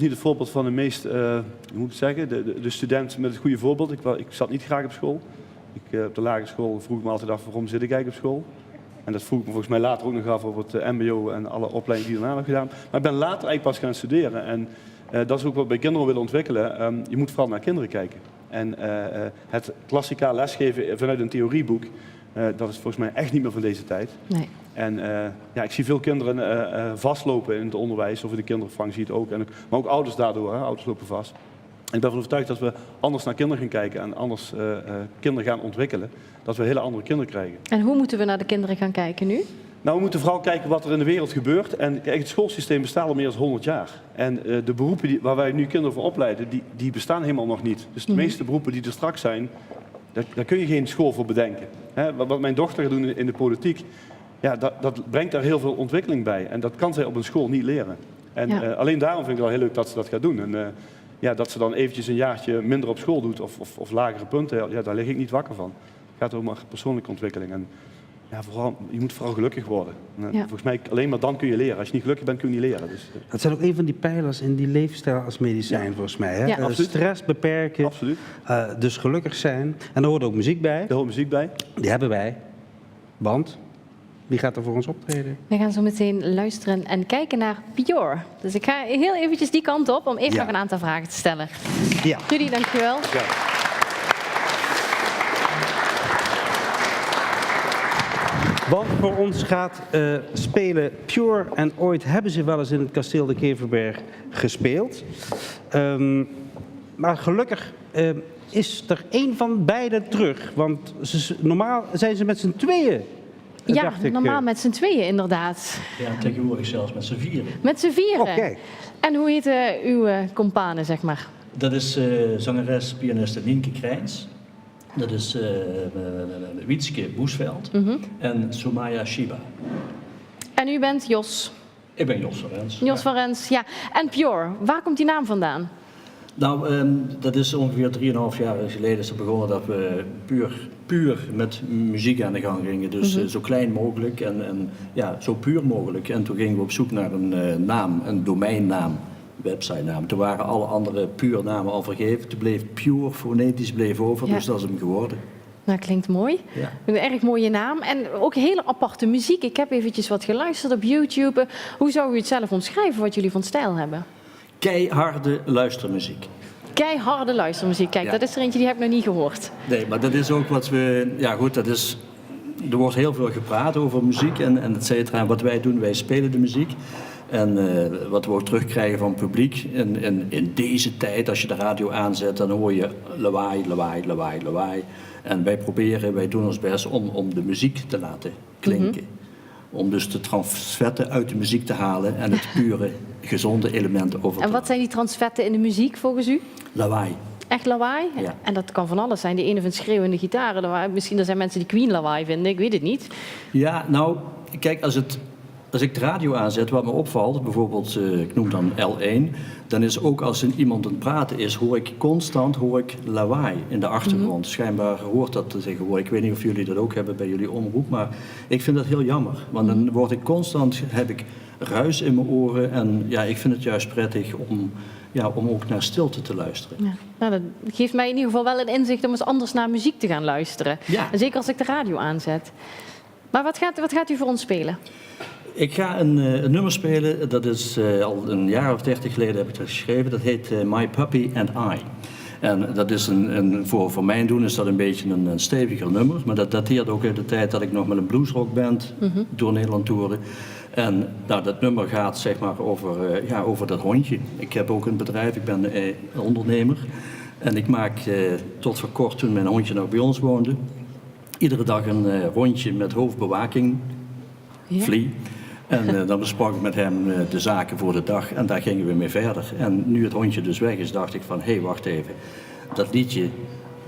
[SPEAKER 11] het voorbeeld van de meest, hoe moet ik zeggen, de student met het goede voorbeeld. Ik zat niet graag op school. Op de lagere school vroeg ik me altijd af waarom zit ik eigenlijk op school. En dat vroeg ik me volgens mij later ook nog af over het mbo en alle opleidingen die ik daarna heb gedaan. Maar ik ben later eigenlijk pas gaan studeren. En dat is ook wat bij kinderen willen ontwikkelen. Je moet vooral naar kinderen kijken. En het klassikaal lesgeven vanuit een theorieboek, dat is volgens mij echt niet meer van deze tijd.
[SPEAKER 2] Nee.
[SPEAKER 11] En ik zie veel kinderen vastlopen in het onderwijs, of in de kinderopvang zie je het ook. Maar ook ouders daardoor, ouders lopen vast. En ik ben ervan overtuigd dat we anders naar kinderen gaan kijken en anders kinderen gaan ontwikkelen. Dat we hele andere kinderen krijgen.
[SPEAKER 2] En hoe moeten we naar de kinderen gaan kijken nu?
[SPEAKER 11] Nou, we moeten vooral kijken wat er in de wereld gebeurt. En kijk, het schoolsysteem bestaat al meer dan 100 jaar. En de beroepen waar wij nu kinderen voor opleiden, die bestaan helemaal nog niet. Dus de meeste beroepen die er straks zijn, daar kun je geen school voor bedenken. Wat mijn dochter gaat doen in de politiek, dat brengt daar heel veel ontwikkeling bij. En dat kan zij op een school niet leren. En alleen daarom vind ik het wel heel leuk dat ze dat gaat doen. En dat ze dan eventjes een jaartje minder op school doet of lagere punten, daar lig ik niet wakker van. Het gaat om persoonlijke ontwikkeling. En je moet vooral gelukkig worden. Volgens mij, alleen maar dan kun je leren. Als je niet gelukkig bent, kun je niet leren. Dus,
[SPEAKER 1] Dat zijn ook een van die pijlers in die leefstijl als medicijn, volgens mij. Hè?
[SPEAKER 11] Ja,
[SPEAKER 1] stress beperken, dus gelukkig zijn. En daar hoort ook muziek bij.
[SPEAKER 11] Daar hoort muziek bij.
[SPEAKER 1] Die hebben wij. Want, wie gaat er voor ons optreden?
[SPEAKER 2] We gaan zo meteen luisteren en kijken naar Pure. Dus ik ga heel eventjes die kant op om even nog een aantal vragen te stellen.
[SPEAKER 1] Ja.
[SPEAKER 2] Rudy, dankjewel.
[SPEAKER 11] Ja.
[SPEAKER 1] Want voor ons gaat spelen Pure en ooit hebben ze wel eens in het kasteel de Keverberg gespeeld. Maar gelukkig is er één van beiden terug. Want normaal zijn ze met z'n tweeën.
[SPEAKER 2] Ja, normaal met z'n tweeën inderdaad.
[SPEAKER 12] Ja, tegenwoordig zelfs met z'n vieren.
[SPEAKER 2] Met z'n vieren?
[SPEAKER 1] Oké.
[SPEAKER 2] En hoe heten uw companen, zeg maar?
[SPEAKER 12] Dat is zangeres, pianiste Nienke Krijns. Dat is Wietske Boesveld en Somaya Shiba.
[SPEAKER 2] En u bent Jos?
[SPEAKER 12] Ik ben Jos van Rens.
[SPEAKER 2] Jos van Rens, ja. En Pure, waar komt die naam vandaan?
[SPEAKER 12] Nou, dat is ongeveer 3,5 jaar geleden is het begonnen dat we puur met muziek aan de gang gingen. Dus zo klein mogelijk en zo puur mogelijk. En toen gingen we op zoek naar een naam, een domeinnaam. Website-naam. Toen waren alle andere puur namen al vergeven. Toen bleef Pure fonetisch bleef over, dus dat is hem geworden.
[SPEAKER 2] Nou, klinkt mooi.
[SPEAKER 12] Ja.
[SPEAKER 2] Een erg mooie naam. En ook hele aparte muziek. Ik heb eventjes wat geluisterd op YouTube. Hoe zou u het zelf omschrijven, wat jullie van stijl hebben?
[SPEAKER 12] Keiharde luistermuziek.
[SPEAKER 2] Keiharde luistermuziek. Kijk, dat is er eentje die heb ik nog niet gehoord.
[SPEAKER 12] Nee, maar dat is ook wat we... Ja goed, dat is... Er wordt heel veel gepraat over muziek en et cetera. En wat wij doen, wij spelen de muziek. En wat we ook terugkrijgen van het publiek. In deze tijd, als je de radio aanzet, dan hoor je lawaai, lawaai, lawaai, lawaai. En wij doen ons best om de muziek te laten klinken. Om dus de transvetten uit de muziek te halen en het pure, gezonde element over te...
[SPEAKER 2] En wat zijn die transvetten in de muziek volgens u?
[SPEAKER 12] Lawaai.
[SPEAKER 2] Echt lawaai?
[SPEAKER 12] Ja.
[SPEAKER 2] En dat kan van alles zijn. De ene vindt schreeuwende gitaren. Misschien er zijn mensen die Queen lawaai vinden. Ik weet het niet.
[SPEAKER 12] Ja, nou, kijk, als ik de radio aanzet, wat me opvalt, bijvoorbeeld, ik noem dan L1, dan is ook als iemand aan het praten is, hoor ik constant lawaai in de achtergrond. Schijnbaar hoort dat tegenwoordig. Ik weet niet of jullie dat ook hebben bij jullie omroep, maar ik vind dat heel jammer. Want dan word ik constant, heb ik ruis in mijn oren en ja, ik vind het juist prettig om ook naar stilte te luisteren.
[SPEAKER 2] Ja. Nou, dat geeft mij in ieder geval wel een inzicht om eens anders naar muziek te gaan luisteren.
[SPEAKER 12] Ja.
[SPEAKER 2] En zeker als ik de radio aanzet. Maar wat gaat u voor ons spelen?
[SPEAKER 12] Ik ga een nummer spelen, dat is al een jaar of 30 geleden heb ik dat geschreven. Dat heet My Puppy and I. En dat is voor mijn doen is dat een beetje een steviger nummer. Maar dat dateert ook uit de tijd dat ik nog met een bluesrockband door Nederland toerde. En nou, dat nummer gaat zeg maar over dat hondje. Ik heb ook een bedrijf, ik ben ondernemer. En ik maak tot voor kort, toen mijn hondje nog bij ons woonde, iedere dag een rondje met hoofdbewaking, Flea. En dan besprak ik met hem de zaken voor de dag en daar gingen we mee verder. En nu het hondje dus weg is, dacht ik van, hé, wacht even. Dat liedje,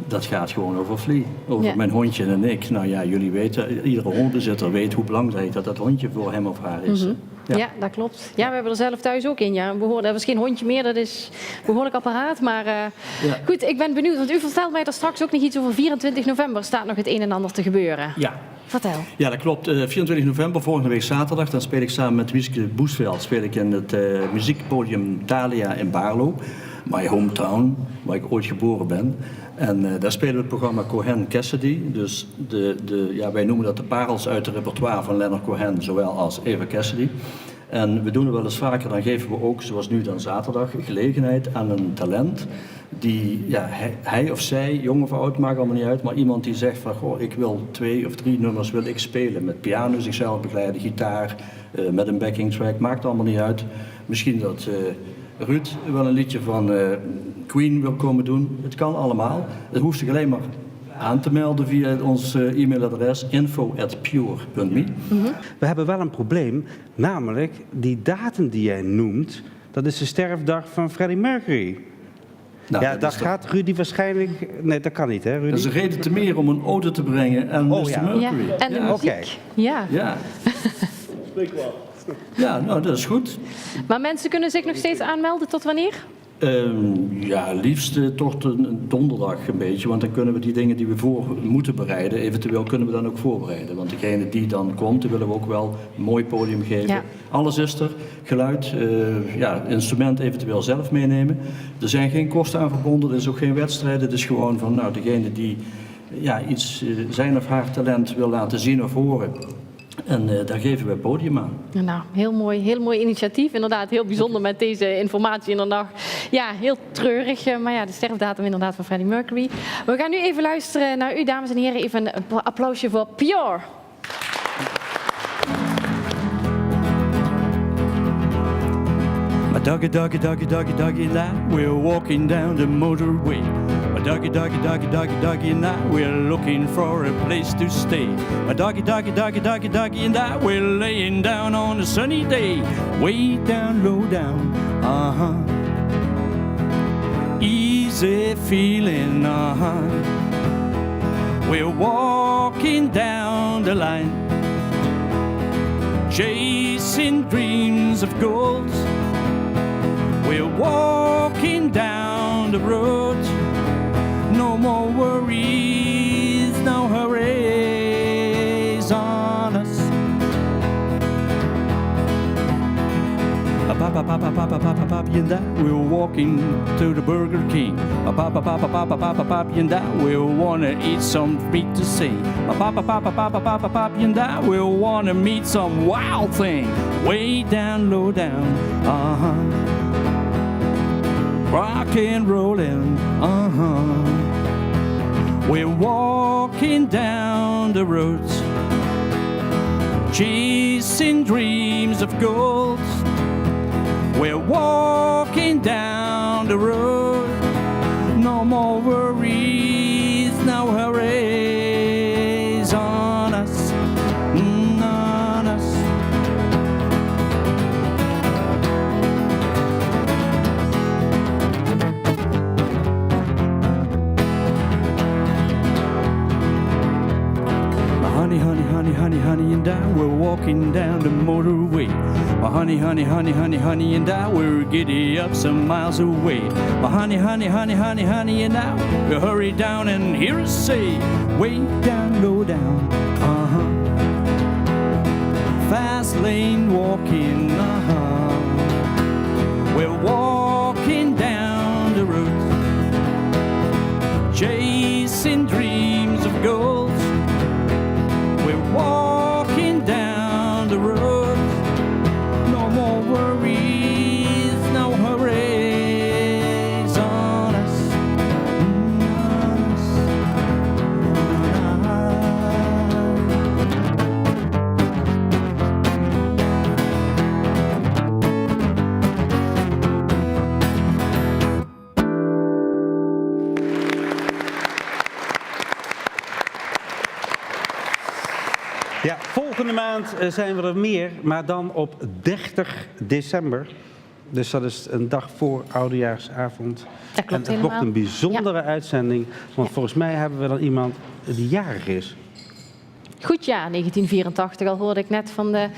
[SPEAKER 12] dat gaat gewoon over Flea. Over mijn hondje en ik. Nou ja, jullie weten, iedere hondenzitter weet hoe belangrijk dat hondje voor hem of haar is.
[SPEAKER 2] Ja, dat klopt. Ja, we hebben er zelf thuis ook in. Ja. Dat is geen hondje meer, dat is een behoorlijk apparaat. Maar goed, ik ben benieuwd, want u vertelt mij er straks ook nog iets over 24 november. Staat nog het een en ander te gebeuren.
[SPEAKER 12] Ja.
[SPEAKER 2] Vertel.
[SPEAKER 12] Ja, dat klopt. 24 november, volgende week zaterdag, dan speel ik samen met Wietske Boesveld in het muziekpodium Thalia in Baarlo. My hometown, waar ik ooit geboren ben. En daar spelen we het programma Cohen Cassidy. Dus wij noemen dat de parels uit het repertoire van Leonard Cohen, zowel als Eva Cassidy. En we doen het wel eens vaker, dan geven we ook, zoals nu dan zaterdag, gelegenheid aan een talent die, ja, hij of zij, jong of oud, maakt allemaal niet uit, maar iemand die zegt van, goh, ik wil 2 of 3 nummers wil ik spelen, met piano zichzelf begeleiden, gitaar, met een backing track, maakt allemaal niet uit. Misschien dat Ruud wel een liedje van Queen wil komen doen, het kan allemaal. Het hoeft zich alleen maar aan te melden via ons e-mailadres info@pure.me.
[SPEAKER 1] We hebben wel een probleem, namelijk die datum die jij noemt, dat is de sterfdag van Freddie Mercury.
[SPEAKER 12] Nou,
[SPEAKER 1] ja, daar gaat Rudy waarschijnlijk... Nee, dat kan niet, hè, Rudy?
[SPEAKER 12] Dat is een reden te meer om een ode te brengen aan Mr. Mercury.
[SPEAKER 2] Ja, en de muziek. Ja.
[SPEAKER 12] Ja, nou, dat is goed.
[SPEAKER 2] Maar mensen kunnen zich nog steeds aanmelden tot wanneer?
[SPEAKER 12] Ja, liefst tot een donderdag een beetje, want dan kunnen we die dingen die we voor moeten bereiden, eventueel kunnen we dan ook voorbereiden. Want degene die dan komt, die willen we ook wel een mooi podium geven.
[SPEAKER 2] Ja.
[SPEAKER 12] Alles is er, geluid, instrument eventueel zelf meenemen. Er zijn geen kosten aan verbonden, er is ook geen wedstrijd. Het is gewoon van, nou, degene die iets zijn of haar talent wil laten zien of horen. En daar geven we het podium aan.
[SPEAKER 2] Nou, heel mooi initiatief. Inderdaad, heel bijzonder met deze informatie in de dag. Ja, heel treurig. Maar ja, de sterfdatum inderdaad van Freddie Mercury. We gaan nu even luisteren naar u, dames en heren. Even een applausje voor Pure.
[SPEAKER 13] My doggy, doggy, doggy, doggy, doggy and I, we're walking down the motorway. My doggy, doggy, doggy, doggy, doggy and I, we're looking for a place to stay. My doggy, doggy, doggy, doggy, doggy and I, we're laying down on a sunny day. Way down, low down, easy feeling, We're walking down the line, chasing dreams of gold. We're walking down the road, no more worries, no hurries on us. Papa, papa, papa, papa, papi and I, we're walking to the Burger King. Papa, papa, papa, papa, papi and I, we wanna eat some meat to see. Papa, papa, papa, papa, papi and I, we wanna meet some wild thing. Way down, low down, rock and rollin', We're walking down the roads, chasing dreams of gold. We're walking down the road, no more worries, no hurries on us, on us. Honey, honey, honey, honey, honey and I, we're walking down the motorway. My honey, honey, honey, honey, honey and I, we're giddy up some miles away. My honey, honey, honey, honey, honey and I, we hurry down and hear us say, way down, low down, fast lane walking, We're walking down the road, chasing dreams of gold. We're walking down the road, no more worries, no hurries on us, on us.
[SPEAKER 1] Ja, volgende maand zijn we er meer, maar dan op 30 december. Dus dat is een dag voor Oudejaarsavond.
[SPEAKER 2] Dat klopt
[SPEAKER 1] en het
[SPEAKER 2] helemaal.
[SPEAKER 1] wordt een bijzondere uitzending, want volgens mij hebben we dan iemand die jarig is.
[SPEAKER 2] Goed jaar, 1984. Al hoorde ik net van de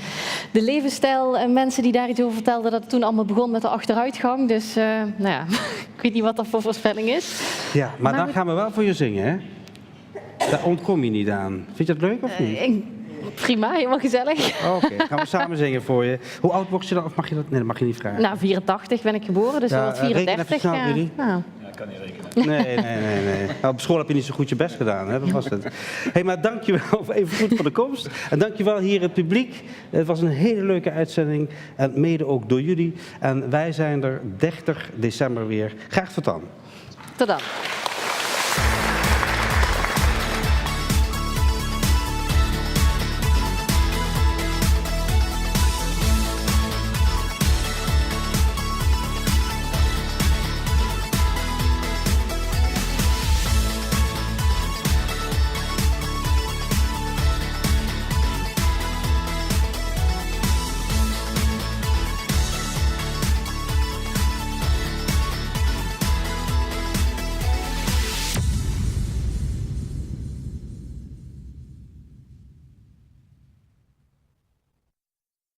[SPEAKER 2] levensstijl en mensen die daar iets over vertelden dat het toen allemaal begon met de achteruitgang. Dus nou ja, ik weet niet wat dat voor voorspelling is.
[SPEAKER 1] Ja, maar dan gaan we wel voor je zingen, hè? Daar ontkom je niet aan. Vind je dat leuk of niet?
[SPEAKER 2] Prima, helemaal gezellig.
[SPEAKER 1] Oké, gaan we samen zingen voor je. Hoe oud word je dan? Of mag je dat? Nee, dat mag je niet vragen.
[SPEAKER 2] Nou, 84 ben ik geboren, dus
[SPEAKER 1] Ja,
[SPEAKER 2] dat wordt
[SPEAKER 1] reken even
[SPEAKER 2] 34.
[SPEAKER 1] snel, Rudy.
[SPEAKER 2] Nou.
[SPEAKER 11] kan niet rekenen.
[SPEAKER 1] Nee. Nou, op school heb je niet zo goed je best gedaan, hè? Dat was het. Hey, maar dankjewel even goed voor de komst. En dankjewel hier het publiek. Het was een hele leuke uitzending. En mede ook door jullie. En wij zijn er 30 december weer. Graag tot dan.
[SPEAKER 2] Tot dan.